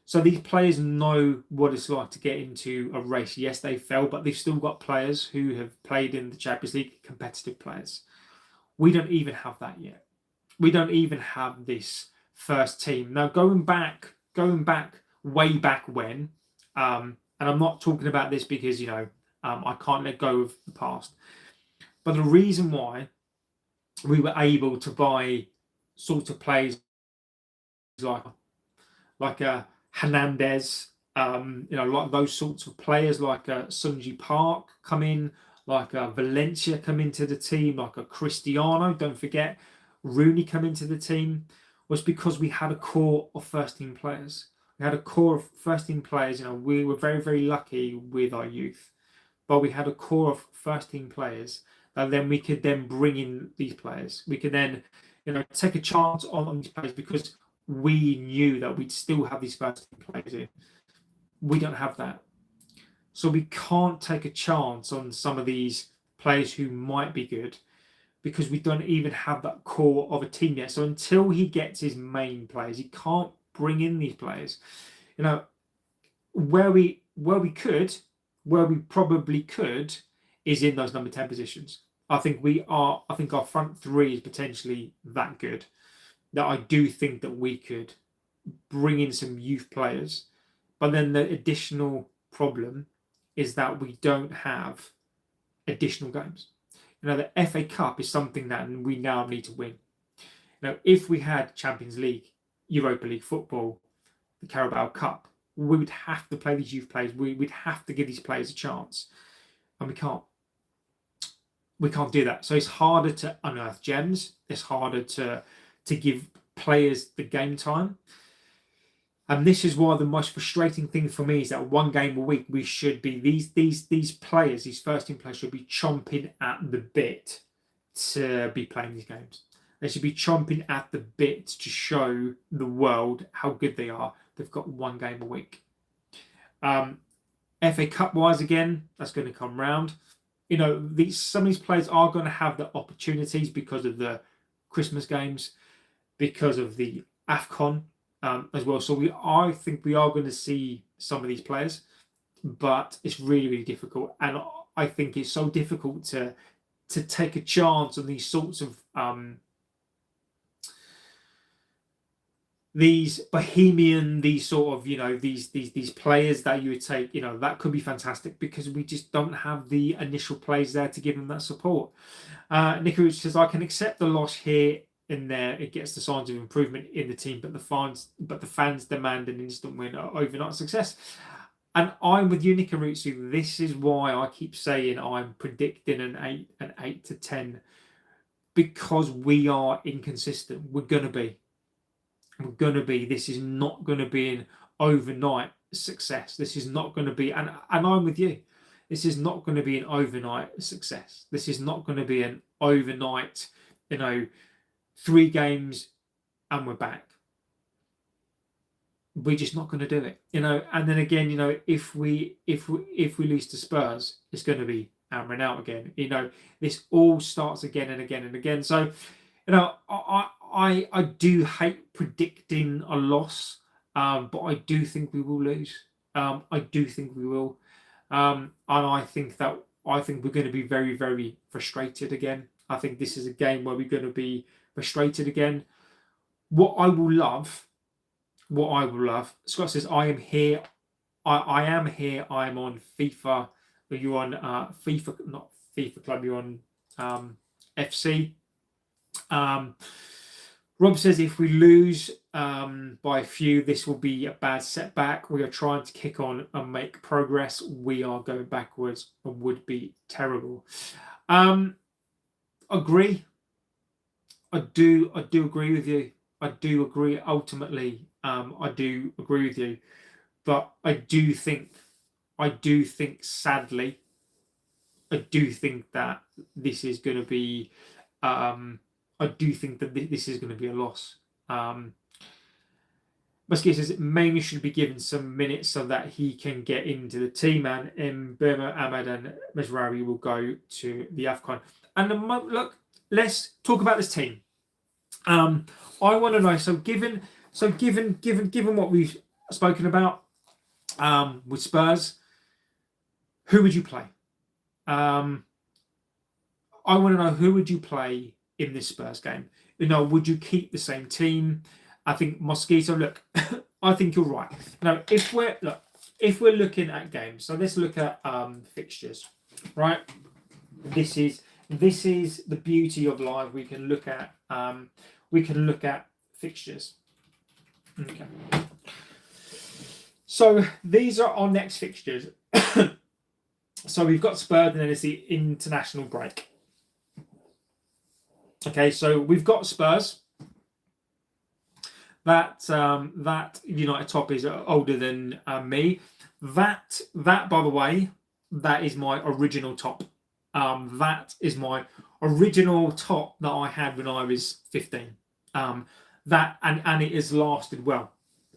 Speaker 1: So these players know what it's like to get into a race. Yes, they fell, but they've still got players who have played in the Champions League, competitive players. We don't even have that yet. We don't even have this first team. Now, going back way back when, and I'm not talking about this because, I can't let go of the past. But the reason why we were able to buy sort of players like a Hernandez, like those sorts of players, like a Sunji Park come in, like a Valencia come into the team, like a Cristiano, don't forget, Rooney come into the team, was because we had a core of first team players. We had a core of first team players. We were very, very lucky with our youth, but we had a core of first team players that then we could then bring in these players. We could then, take a chance on these players because we knew that we'd still have these first team players in. We don't have that. So we can't take a chance on some of these players who might be good because we don't even have that core of a team yet. So until he gets his main players, he can't bring in these players. Where we probably could is in those number 10 positions. I think our front 3 is potentially that good that I do think that we could bring in some youth players. But then the additional problem is that we don't have additional games. The FA Cup is something that we now need to win. If we had Champions League, Europa League football, the Carabao Cup, we would have to play these youth players. We'd have to give these players a chance. And we can't. We can't do that. So it's harder to unearth gems. It's harder to give players the game time. And this is why the most frustrating thing for me is that 1 game a week, we should be, these players, these first team players should be chomping at the bit to be playing these games. They should be chomping at the bit to show the world how good they are. They've got 1 game a week. FA Cup wise, again, that's going to come round. Some of these players are going to have the opportunities because of the Christmas games. because of the AFCON as well. So I think we are going to see some of these players, but it's really, really difficult. And I think it's so difficult to take a chance on these sorts of these bohemian, these sort of, these players that you would take, that could be fantastic, because we just don't have the initial plays there to give them that support. Nick says, I can accept the loss here and there. It gets the signs of improvement in the team, but the fans demand an instant win, overnight success. And I'm with you, Nikarutsu. This is why I keep saying I'm predicting an 8 to 10, because we are inconsistent. We're gonna be. This is not going to be an overnight success. This is not going to be, and I'm with you. This is not going to be an overnight success. This is not going to be an overnight, 3 games and we're back. We're just not going to do it, And then again, if we lose to Spurs, it's going to be out and out again. This all starts again and again and again. So, I do hate predicting a loss, but I do think we will lose. I do think we will, and I think we're going to be very, very frustrated again. I think this is a game where we're going to be frustrated again. What I will love. Scott says, I am here. I am here. I am on FIFA. You're on FIFA, not FIFA Club. You're on FC. Rob says, if we lose by a few, this will be a bad setback. We are trying to kick on and make progress. We are going backwards and would be terrible. Agree. I do agree with you. I do agree. Ultimately, I do agree with you. But I do think, sadly, I do think that this is going to be... I do think that this is going to be a loss. Muskie says Mamie should be given some minutes so that he can get into the team, and Burma, Ahmad, and Mesraoui will go to the AFCON. And look, let's talk about this team. I want to know. So given what we've spoken about with Spurs, who would you play? I want to know, who would you play in this Spurs game? Would you keep the same team? I think Mosquito. Look, I think you're right. If we're looking at games, so let's look at fixtures, right? This is the beauty of live. We can look at fixtures. Okay. So these are our next fixtures. So we've got Spurs, and then it's the international break. Okay, so we've got Spurs. That United top is older than me. That by the way, that is my original top. That is my original top that I had when I was 15. That and it has lasted well.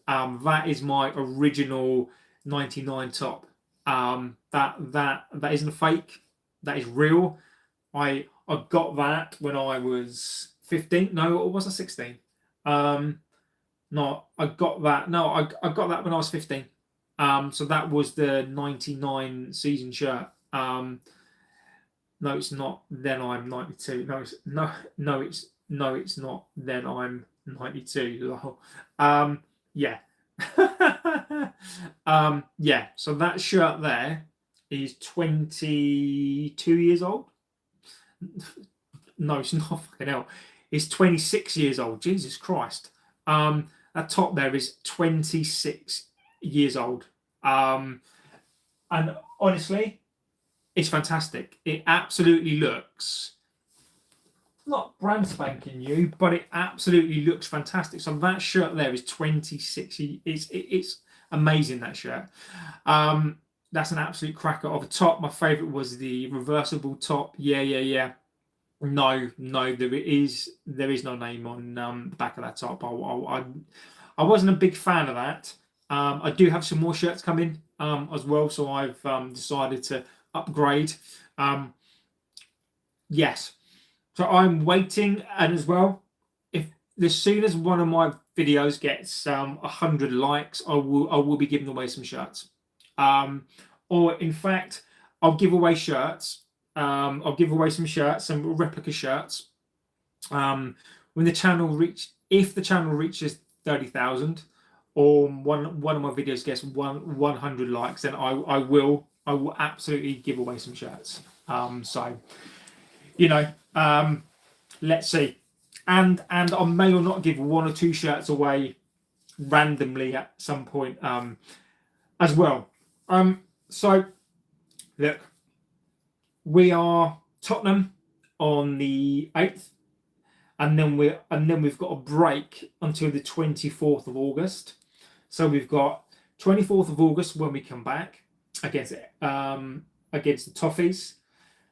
Speaker 1: That is my original 99 top. That isn't a fake. That is real. I got that when I was 15. No, or was I 16? No, I got that. No, I got that when I was 15. So that was the 99 season shirt. No, it's not. Then I'm 92. No, it's not. Then I'm 92. Yeah. Yeah. So that shirt there is 22 years old. No, it's not, fucking hell. It's 26 years old. Jesus Christ. That top there is 26 years old. And honestly, it's fantastic. It absolutely looks not brand spanking new, but it absolutely looks fantastic. So that shirt there is 26. It's amazing, that shirt. That's an absolute cracker of a top. My favourite was the reversible top. Yeah. No, there is no name on the back of that top. I wasn't a big fan of that. I do have some more shirts coming as well, so I've decided to upgrade. Yes, so I'm waiting, and as well, if as soon as one of my videos gets 100 likes, I will be giving away some shirts. Or in fact, I'll give away shirts. I'll give away some shirts, some replica shirts. When the channel if the channel reaches 30,000, or one of my videos gets 100 likes, then I will absolutely give away some shirts. So, let's see. And I may or not give 1 or 2 shirts away randomly at some point as well. So look, we are Tottenham on the 8th, and then we've got a break until the 24th of August. So we've got 24th of August when we come back against the Toffees.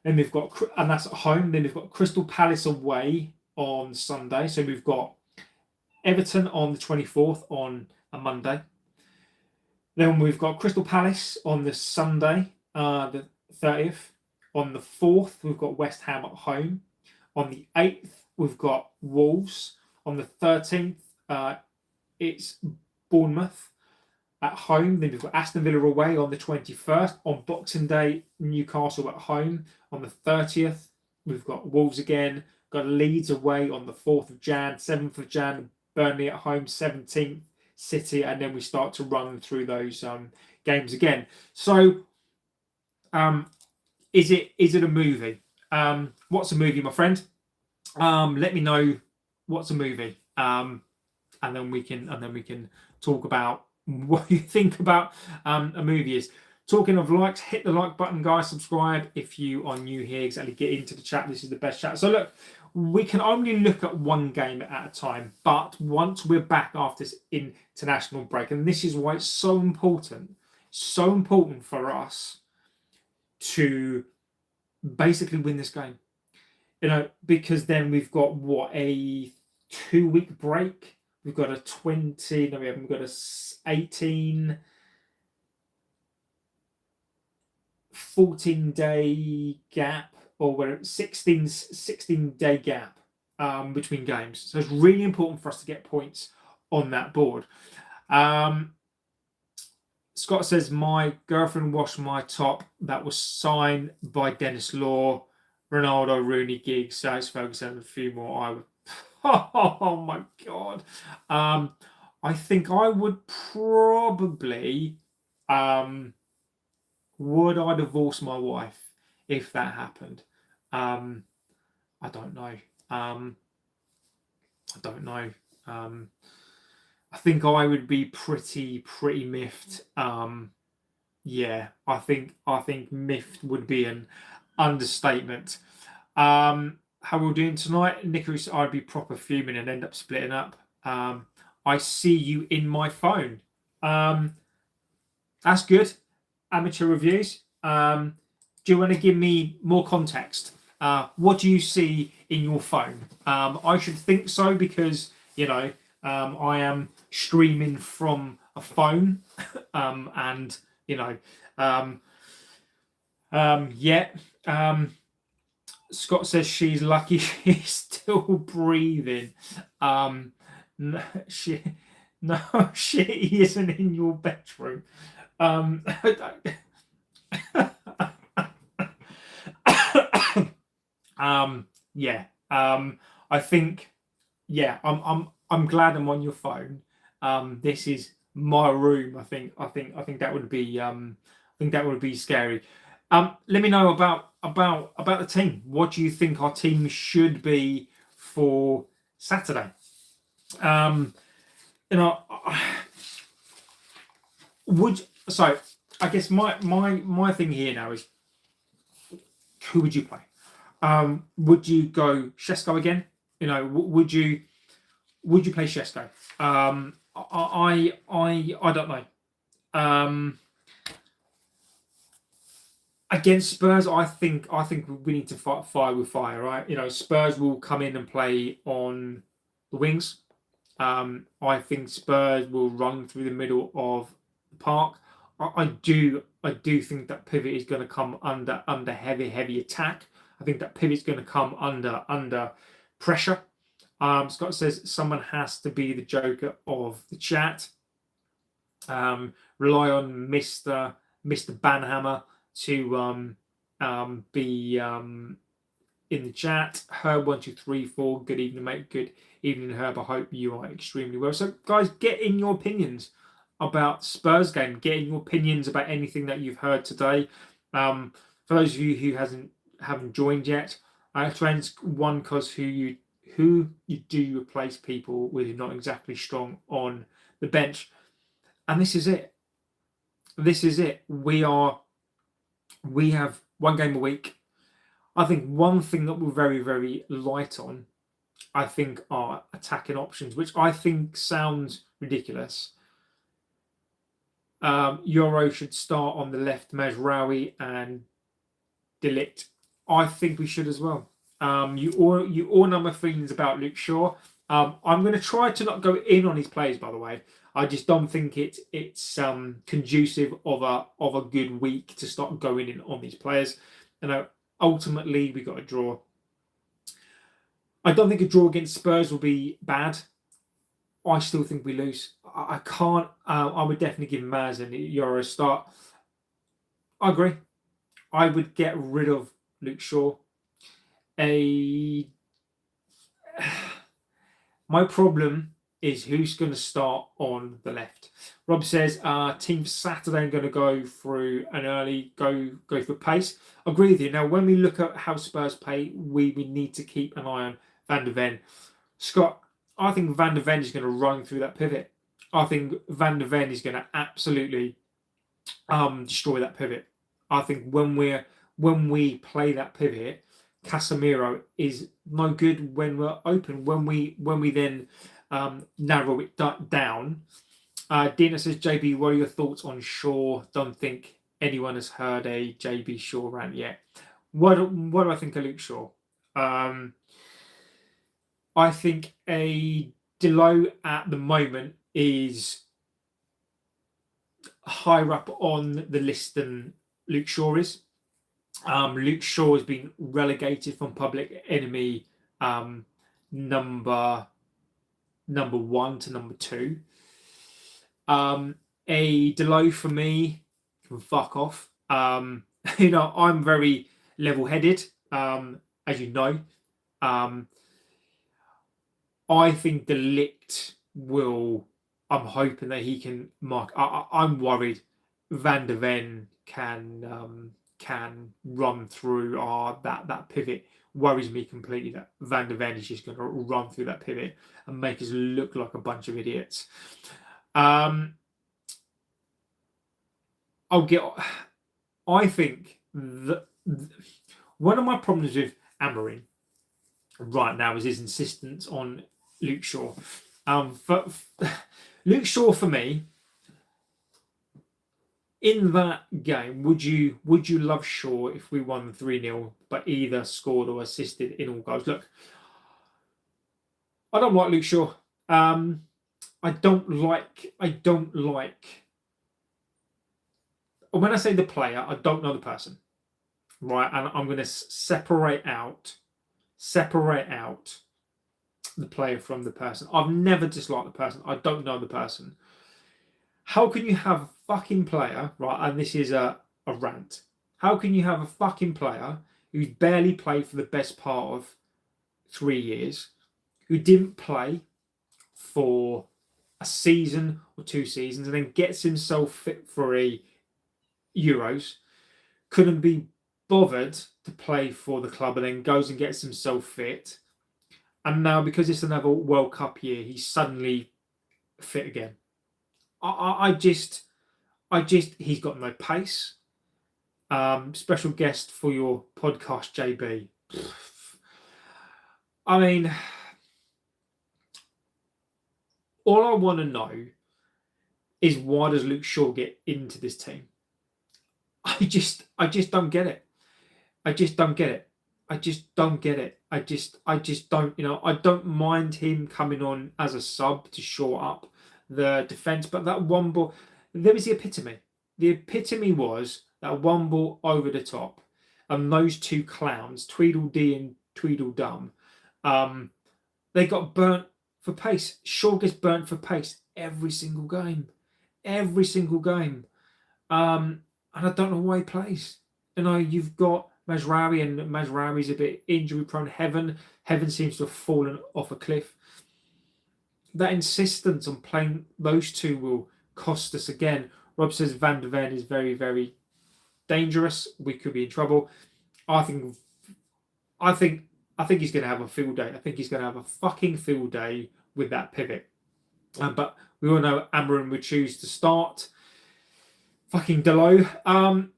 Speaker 1: Then we've got, and that's at home. Then we've got Crystal Palace away on Sunday. So we've got Everton on the 24th on a Monday. Then we've got Crystal Palace on the Sunday, the 30th. On the 4th, we've got West Ham at home. On the 8th, we've got Wolves. On the 13th, it's Bournemouth at home. Then we've got Aston Villa away on the 21st. On Boxing Day, Newcastle at home. On the 30th, we've got Wolves again. Got Leeds away on the 4th of Jan. 7th of Jan, Burnley at home. 17th, City. And then we start to run through those games again. So, is it a movie? What's a movie, my friend? Let me know what's a movie. And then we can talk about what you think about a movie is. Talking of likes, hit the like button, guys. Subscribe if you are new here. Exactly, get into the chat. This is the best chat. So look, we can only look at one game at a time, but once we're back after this international break, and this is why it's so important for us to basically win this game. Because then we've got a 2-week break. We've got a 20. No, we haven't got a 18, 14-day gap, or where 16-day gap between games. So it's really important for us to get points on that board. Scott says, my girlfriend washed my top that was signed by Dennis Law, Ronaldo, Rooney, Giggs, Alex Ferguson, and a few more. I would. Oh my God. I think I would probably. Would I divorce my wife if that happened? I don't know. I think I would be pretty miffed. Yeah, I think miffed would be an understatement. How we're doing tonight, Nicholas? I'd be proper fuming and end up splitting up. I see you in my phone. That's good. Amateur reviews. Do you want to give me more context? What do you see in your phone? I should think so, because I am streaming from a phone, and Scott says she's lucky she's still breathing. She isn't in your bedroom. I think, I'm glad I'm on your phone. This is my room. I think that would be scary. Let me know about the team. What do you think our team should be for Saturday? I guess my thing here now is, who would you play? Would you go Shesko again? Would you play Shesko? I don't know. Against Spurs, I think we need to fight fire with fire, right? Spurs will come in and play on the wings. I think Spurs will run through the middle of the park. I do think that pivot is going to come under heavy attack. I think that pivot's going to come under pressure. Scott says someone has to be the joker of the chat. Rely on Mr. Banhammer to be in the chat. Herb1234, good evening, mate. Good evening, Herb. I hope you are extremely well. So, guys, get in your opinions about Spurs game. Get in your opinions about anything that you've heard today. For those of you who haven't joined yet, trends one cause who you do replace people with who are not exactly strong on the bench, and this is it. This is it. We have one game a week. I think one thing that we're very, very light on, I think, are attacking options, which I think sounds ridiculous. Euro should start on the left, Mazraoui and De Ligt. I think we should as well. You all know my feelings about Luke Shaw. I'm going to try to not go in on his players, by the way. I just don't think it's conducive of a good week to start going in on these players. Ultimately, we got a draw. I don't think a draw against Spurs will be bad. I still think we lose. I can't. I would definitely give Maz and Euro a start. I agree. I would get rid of Luke Shaw. My problem is who's going to start on the left. Rob says, team Saturday are going to go through an early go for pace. I agree with you. Now, when we look at how Spurs play, we need to keep an eye on Van der Ven. Scott, I think Van der Ven is going to run through that pivot. I think Van der Ven is going to absolutely destroy that pivot. I think when we play that pivot, Casemiro is no good when we're open. When we then narrow it down. Dina says, JB, what are your thoughts on Shaw? Don't think anyone has heard a JB Shaw rant yet. What do I think of Luke Shaw? I think a Delo at the moment is higher up on the list than Luke Shaw is. Luke Shaw has been relegated from public enemy number 1 to number 2. A Delo for me can fuck off. I'm very level-headed, as you know. I think De Ligt will. I'm hoping that he can mark. I'm worried Van der Ven can run through that pivot. Worries me completely that Van der Ven is just going to run through that pivot and make us look like a bunch of idiots. I think that one of my problems with Amorim right now is his insistence on Luke Shaw. Luke Shaw, for me, in that game, would you love Shaw if we won 3-0, but either scored or assisted in all goals? Look, I don't like Luke Shaw. I don't like. When I say the player, I don't know the person, right? And I'm going to separate out the player from the person. I've never disliked the person. I don't know the person. How can you have a fucking player, right? And this is a rant. How can you have a fucking player who's barely played for the best part of 3 years, who didn't play for a season or 2 seasons, and then gets himself fit for a Euros, couldn't be bothered to play for the club, and then goes and gets himself fit, and now because it's another World Cup year, he's suddenly fit again. He's got no pace. Special guest for your podcast, JB. I mean, all I want to know is why does Luke Shaw get into this team? I just don't get it. I just don't get it. I just don't. I don't mind him coming on as a sub to shore up the defence, but that one ball, there was the epitome. The epitome was that one ball over the top, and those two clowns, Tweedledee and Tweedledum, they got burnt for pace. Shaw gets burnt for pace every single game. Every single game. And I don't know why he plays. You've got Mazraoui, and Mazraoui's a bit injury prone. Heaven seems to have fallen off a cliff. That insistence on playing those two will cost us again. Rob says Van der Ven is very, very dangerous. We could be in trouble. I think he's going to have a field day. I think he's going to have a fucking field day with that pivot. But we all know Amorim would choose to start fucking Dalot.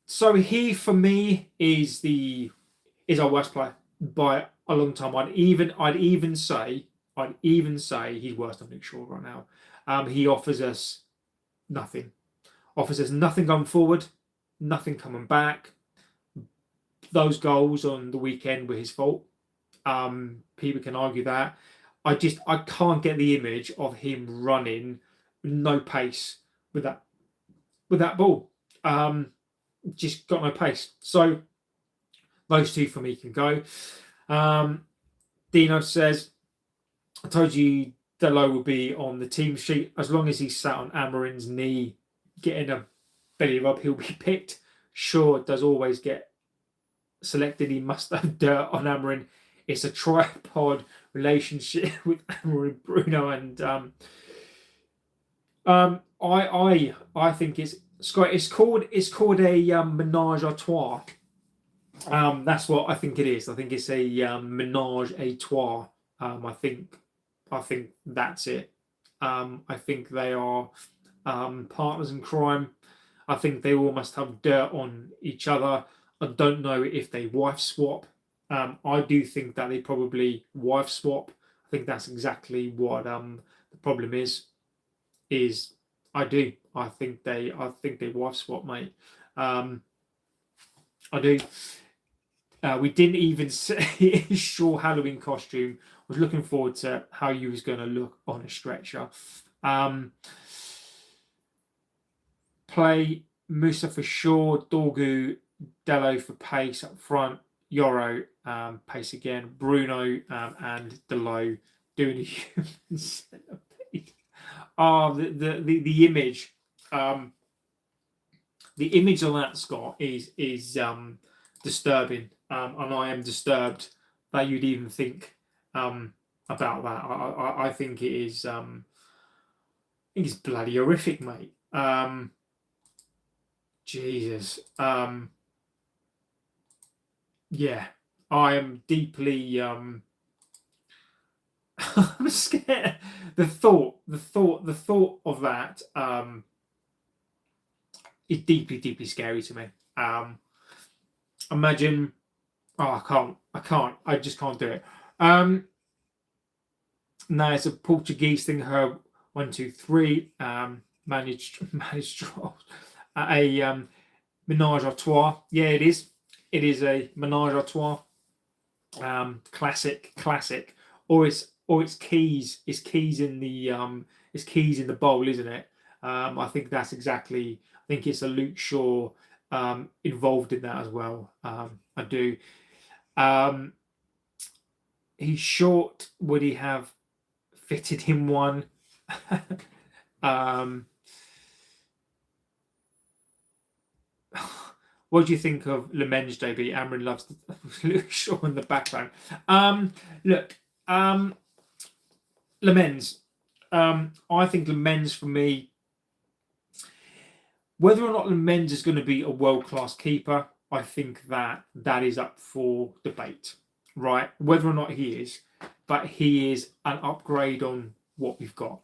Speaker 1: So he, for me, is our worst player by a long time. I'd even say he's worse than Luke Shaw right now. He offers us nothing. Offers us nothing going forward, nothing coming back. Those goals on the weekend were his fault. People can argue that. I can't get the image of him running no pace with that ball. Just got no pace. So those two for me can go. Dino says, I told you Dalot will be on the team sheet. As long as he's sat on Amorim's knee getting a belly rub, he'll be picked. Shaw does always get selected. He must have dirt on Amorim. It's a tripod relationship with Amorim, Bruno, and I think it's called a menage a trois. That's what I think it is. I think it's a menage a trois. I think that's it. I think they are partners in crime. I think they all must have dirt on each other. I don't know if they wife swap. I do think that they probably wife swap. I think that's exactly what the problem is. I think they wife swap, mate. I do. We didn't even see Shaw Halloween costume. Was looking forward to how you was going to look on a stretcher. Play Musa for Shaw, Dorgu, Dalot for pace up front, Yoro pace again, Bruno and Dalot doing a human centipede. The image, the image on that, Scott, is disturbing, and I am disturbed that you'd even think about that. I think it is. I think it's bloody horrific, mate. Jesus. Yeah, I am deeply. I'm scared. The thought of that is deeply, deeply scary to me. Imagine. Oh, I can't. I just can't do it. Now it's a Portuguese thing. Her 1, 2, 3 managed a menage a trois. Yeah, it is. It is a menage a trois. Classic. Or it's keys. It's keys in the bowl, isn't it? I think that's exactly. I think it's a Luke Shaw involved in that as well. I do. He's short. Would he have fitted him one? What do you think of Le Mens, JB? Amorim loves Luke Shaw in the background. Look, Le Mens. I think Le Mens, for me, whether or not Le Mens is going to be a world-class keeper, I think that is up for debate, right? Whether or not he is, but he is an upgrade on what we've got.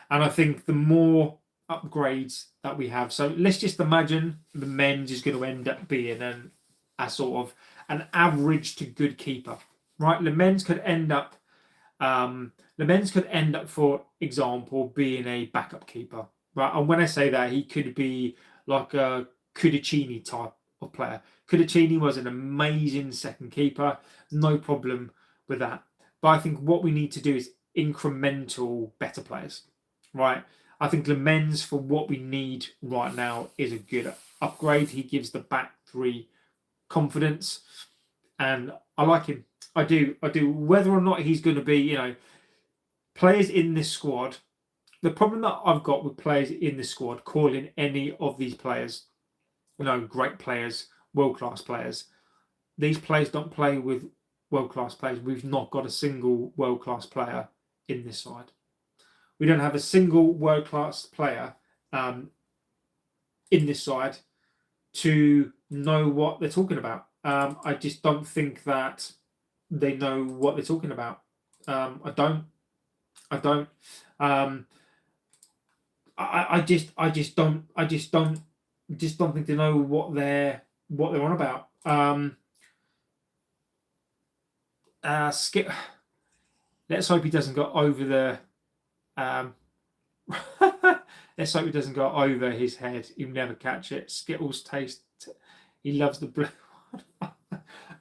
Speaker 1: And I think the more upgrades that we have, so let's just imagine Le Mens is going to end up being a sort of an average to good keeper, right? Le Mens could end up, for example, being a backup keeper, right? And when I say that, he could be like a Cudicini type of player. Cudicini was an amazing second keeper, no problem with that. But I think what we need to do is incremental better players, right? I think Le Mens, for what we need right now, is a good upgrade. He gives the back three confidence, and I like him. I do. Whether or not he's going to be, players in this squad. The problem that I've got with players in this squad, calling any of these players, great players, world-class players. These players don't play with world-class players. We've not got a single world-class player in this side. We don't have a single world-class player in this side to know what they're talking about. I just don't think that they know what they're talking about. I don't. I just don't think they know what they're on about. Skip. Let's hope he doesn't go over the. Let's hope he doesn't go over his head. He'll never catch it. Skittles taste. He loves the blue.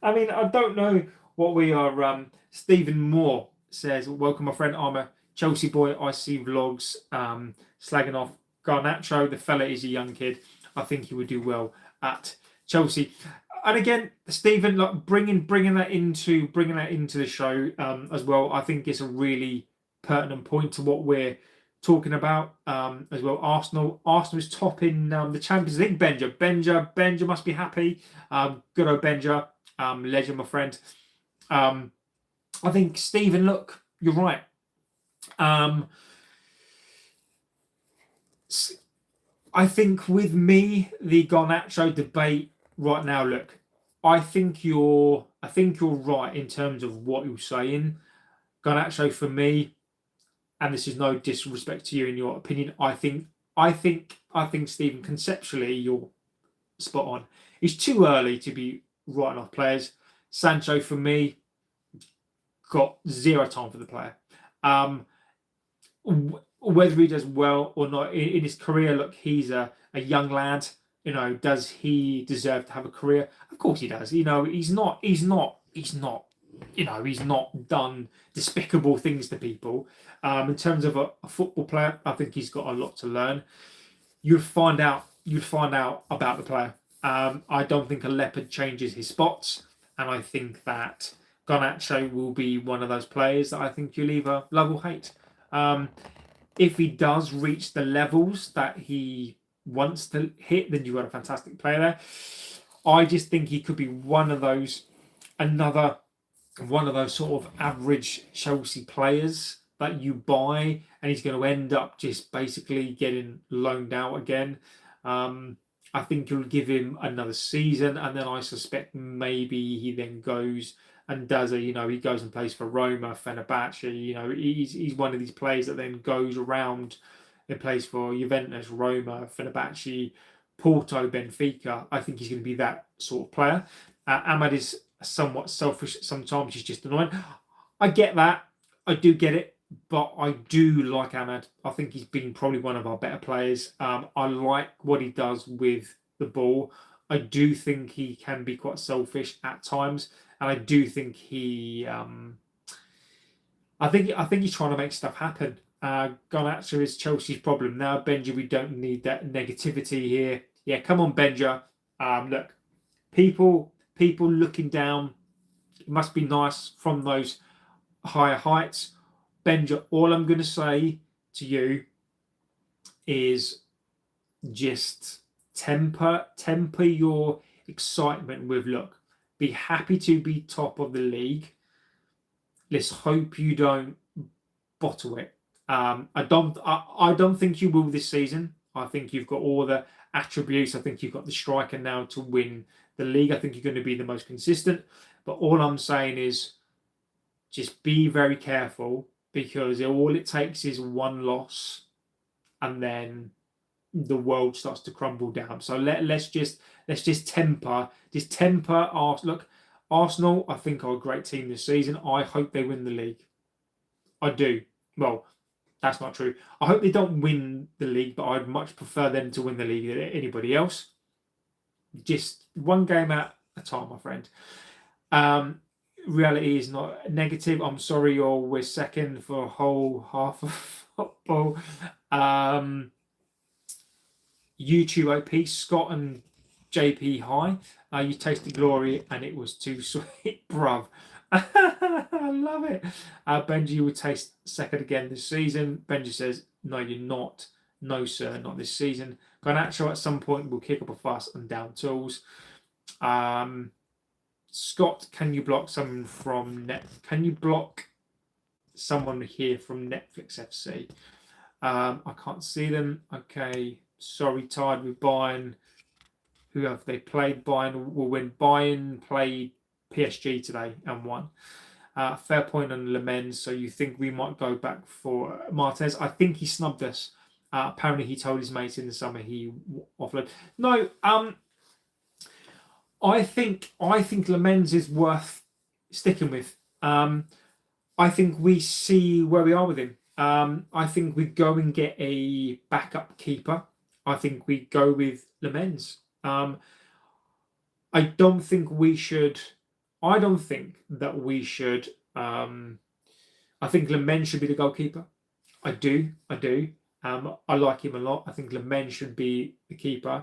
Speaker 1: I mean, I don't know what we are. Stephen Moore says, "Welcome, my friend. I'm a Chelsea boy. I see vlogs slagging off Garnacho. The fella is a young kid. I think he would do well at Chelsea." And again, Stephen, like bringing that into the show as well. I think it's a really pertinent point to what we're talking about as well. Arsenal is top in the Champions League. Benja must be happy. Good old Benja, legend, my friend. I think Stephen, look, you're right. I think with me, the Garnacho debate right now, look, I think you're right in terms of what you're saying. Garnacho for me, and this is no disrespect to you in your opinion, I think Stephen, conceptually you're spot on. It's too early to be writing off players. Sancho for me got zero time for the player. Whether he does well or not in his career, look, he's a young lad. Does he deserve to have a career? Of course he does. He's not done despicable things to people. In terms of a football player, I think he's got a lot to learn. You'd find out about the player. I don't think a leopard changes his spots, and I think that Garnacho will be one of those players that I think you'll either love or hate. If he does reach the levels that he wants to hit, then you've got a fantastic player there. I just think he could be one of those sort of average Chelsea players that you buy, and he's going to end up just basically getting loaned out again. I think you'll give him another season, and then I suspect maybe he then goes and does he goes and plays for Roma, Fenerbahce. He's one of these players that then goes around and plays for Juventus, Roma, Fenerbahce, Porto, Benfica. I think he's going to be that sort of player. Ahmad is somewhat selfish sometimes. He's just annoying. I get that. I do get it. But I do like Ahmad. I think he's been probably one of our better players. I like what he does with the ball. I do think he can be quite selfish at times. And I do think he... I think he's trying to make stuff happen. Garnacho is Chelsea's problem. Now, Benja, we don't need that negativity here. Yeah, come on, Benja. Look, people looking down. It must be nice from those higher heights. Benja, all I'm going to say to you is just temper your excitement with, look, be happy to be top of the league. Let's hope you don't bottle it. I don't think you will this season. I think you've got all the attributes. I think you've got the striker now to win the league. I think you're going to be the most consistent. But all I'm saying is just be very careful, because all it takes is one loss and then the world starts to crumble down. So let's just temper Look, Arsenal, I think, are a great team this season. I hope they win the league. I do. Well, that's not true. I hope they don't win the league, but I'd much prefer them to win the league than anybody else. Just one game at a time, my friend. Reality is not negative. I'm sorry, we're second for a whole half of football. YouTube OP, Scott and JP, hi. You tasted glory and it was too sweet, bruv. I love it. Benji will taste second again this season. Benji says, no, you're not. No, sir, not this season. Garnacho at some point will kick up a fuss and down tools. Scott, can you block someone from net? Can you block someone here from Netflix FC? I can't see them. Okay, sorry, tied with Bayern. Who have they played? Bayern will win. Bayern played PSG today and won. Fair point on Lemens. So you think we might go back for Martinez? I think he snubbed us. Apparently, he told his mates in the summer he offloaded. No, I think Lemens is worth sticking with. I think we see where we are with him. I think we go and get a backup keeper. I think we go with Lemens. I don't think we should. I don't think that we should. I think Lemens should be the goalkeeper. I do. I like him a lot. I think Lemens should be the keeper.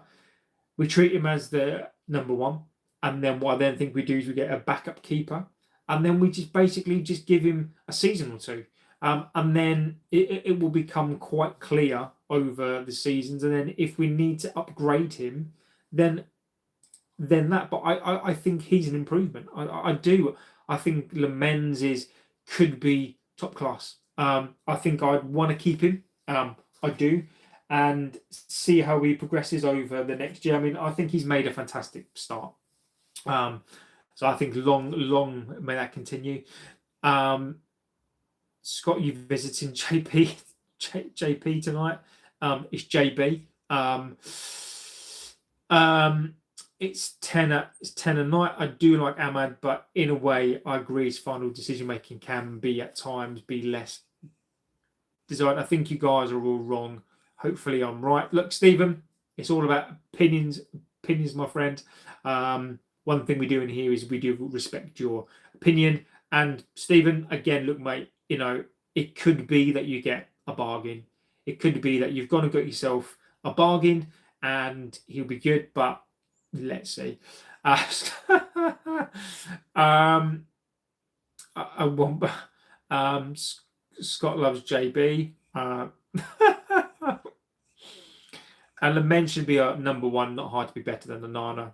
Speaker 1: We treat him as the number one, and then what I then think we do is we get a backup keeper, and then we just basically just give him a season or two, and then it will become quite clear over the seasons. And then if we need to upgrade him, then that. But I think he's an improvement. I do. I think Lemens could be top class. I think I'd want to keep him. I do, and see how he progresses over the next year. I mean, I think he's made a fantastic start. So I think long may that continue. Scott, you visiting JP tonight? It's JB. It's 10 at night. I do like Ahmad, but in a way, I agree his final decision making can be at times be less desired. I think you guys are all wrong. Hopefully, I'm right. Look, Stephen, it's all about opinions, my friend. One thing we do in here is we do respect your opinion. And Stephen, again, look, mate, it could be that you get a bargain. It could be that you've gone and got yourself a bargain and he'll be good, but let's see. Scott loves JB. And Lemens should be a number one, not hard to be better than the Nana.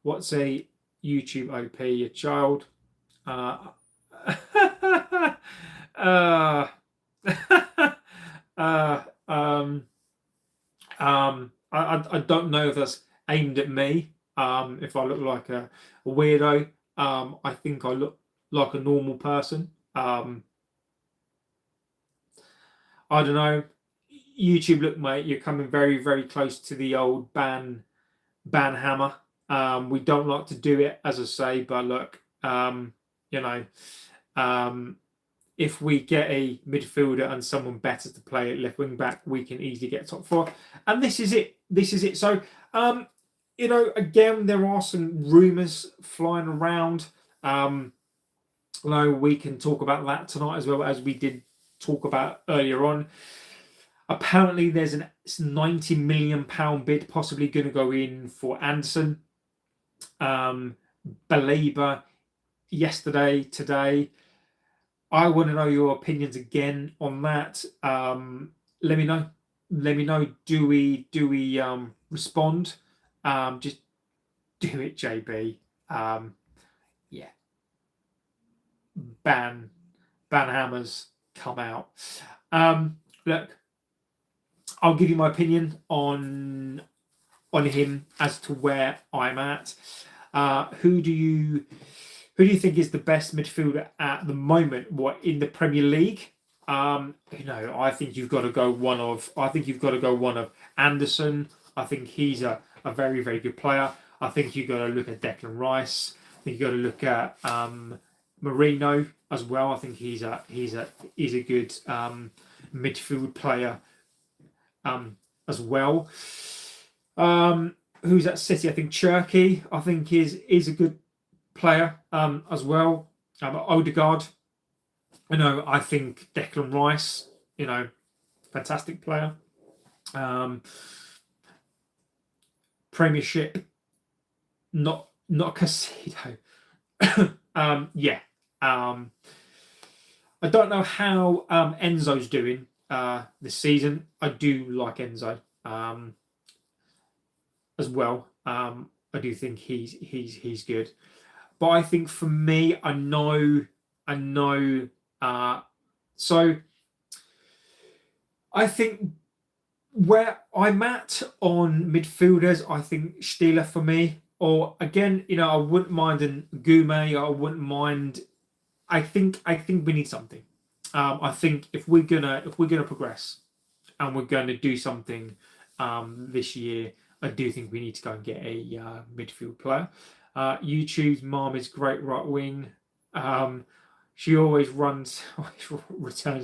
Speaker 1: What's a YouTube OP? A child? I don't know if that's aimed at me. If I look like a weirdo, I think I look like a normal person. I don't know. YouTube, look, mate, you're coming very, very close to the old ban hammer. We don't like to do it, as I say, but look, if we get a midfielder and someone better to play at left wing back, we can easily get top four. And this is it. So, again, there are some rumours flying around. We can talk about that tonight as well as we did talk about earlier on. Apparently, there's a £90 million bid possibly going to go in for Anderson. Belabor yesterday, today. I want to know your opinions again on that. Let me know. Do we respond? Just do it, JB. Yeah. Ban hammers come out. Look, I'll give you my opinion on him as to where I'm at. Who do you think is the best midfielder at the moment? What in the Premier League? I think you've got to go one of Anderson. I think he's a very, very good player. I think you've got to look at Declan Rice. I think you've got to look at Marino as well. I think he's a good midfield player as well. Who's at City? I think Cherky, I think is a good player as well. Odegaard. I think Declan Rice, fantastic player. Premiership, not Casido. Yeah. I don't know how Enzo's doing this season. I do like Enzo as well. I do think he's good. But I think for me, I know. So I think where I'm at on midfielders, I think Stieler for me. Or again, I wouldn't mind an Gume. I wouldn't mind. I think we need something. I think if we're gonna progress and we're going to do something this year, I do think we need to go and get a midfield player. You choose Marmy's great right wing. She always returns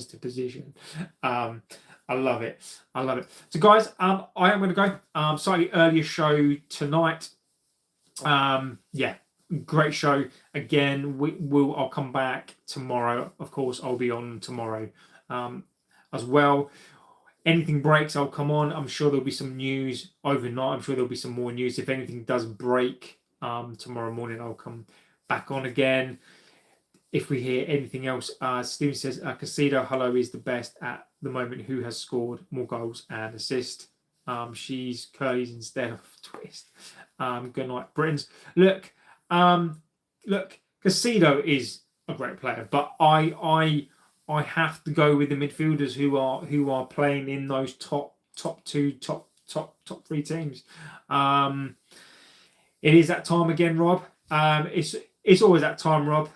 Speaker 1: to position. I love it. So, guys, I am going to go. Slightly earlier show tonight. Yeah, great show. Again, I'll come back tomorrow. Of course, I'll be on tomorrow as well. Anything breaks, I'll come on. I'm sure there'll be some news overnight. I'm sure there'll be some more news. If anything does break tomorrow morning, I'll come back on again. If we hear anything else, Steven says, Casido, hello, is the best at the moment. Who has scored more goals and assists? She's Curly's instead of Twist. Good night, Britons. Look, Casido is a great player, but I have to go with the midfielders who are playing in those top three teams. It is that time again, Rob. It's always that time, Rob.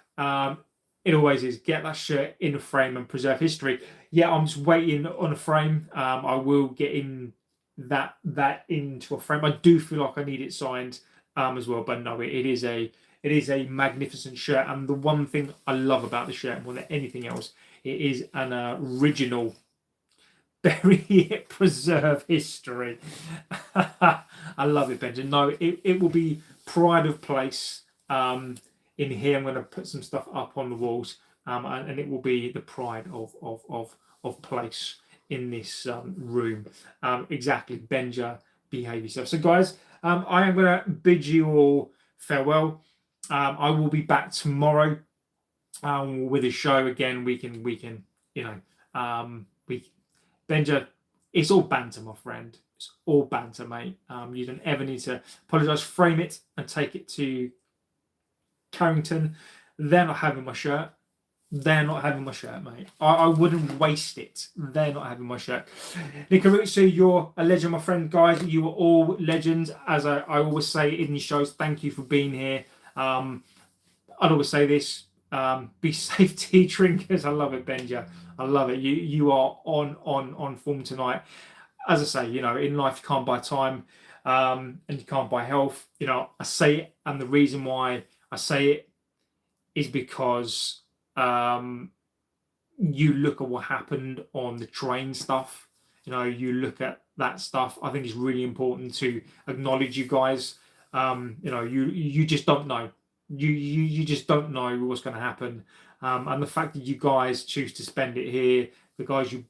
Speaker 1: It always is. Get that shirt in a frame and preserve history. Yeah, I'm just waiting on a frame. I will get in that into a frame. I do feel like I need it signed as well, but no, it is a magnificent shirt. And the one thing I love about the shirt more than anything else, it is an original bury it, preserve history. I love it, Benjamin. No, it will be pride of place. In here, I'm going to put some stuff up on the walls, and it will be the pride of place in this room. Exactly, Benja, behave yourself. So, guys, I am going to bid you all farewell. I will be back tomorrow with a show again. We can Benja. It's all banter, my friend. It's all banter, mate. You don't ever need to apologise. Frame it and take it to Carrington. They're not having my shirt. They're not having my shirt, mate. I wouldn't waste it. They're not having my shirt. Nikarutsu, you're a legend, my friend. Guys, you are all legends. As I always say in these shows, thank you for being here. I'd always say this. Be safe, tea drinkers. I love it, Benja. I love it. You are on form tonight. As I say, in life you can't buy time, and you can't buy health. I say it, and the reason why I say it is because you look at what happened on the train stuff. You look at that stuff. I think it's really important to acknowledge you guys. You just don't know. You just don't know what's going to happen. And the fact that you guys choose to spend it here, the guys you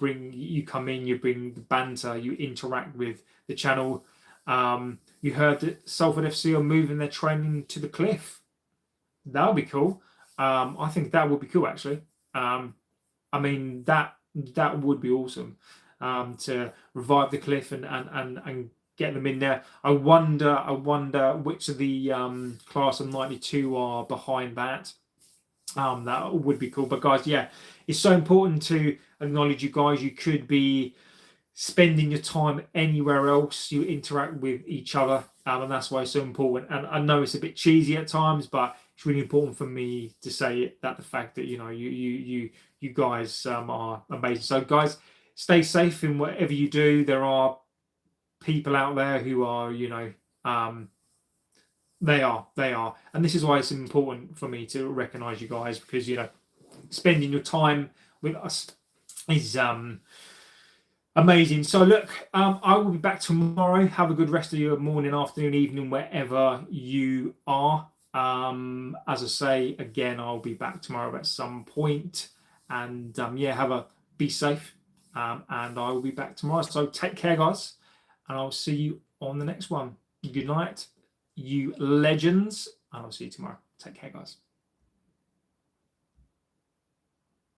Speaker 1: come in, you bring the banter, you interact with the channel. You heard that Salford FC are moving their training to the Cliff. That would be cool. I think that would be cool, actually. I mean, that would be awesome to revive the Cliff and get them in there. I wonder which of the class of 92 are behind that. That would be cool. But guys, yeah, it's so important to acknowledge you guys. You could be spending your time anywhere else. You interact with each other, and that's why it's so important. And I know it's a bit cheesy at times, but it's really important for me to say it, that the fact that you guys are amazing. So guys, stay safe in whatever you do. There are people out there who are they are, and this is why it's important for me to recognize you guys, because spending your time with us is amazing. So look, I will be back tomorrow. Have a good rest of your morning, afternoon, evening, wherever you are. As I say again, I'll be back tomorrow at some point, and be safe, and I will be back tomorrow. So take care, guys, and I'll see you on the next one. Good night, you legends, and I'll see you tomorrow. Take care, guys.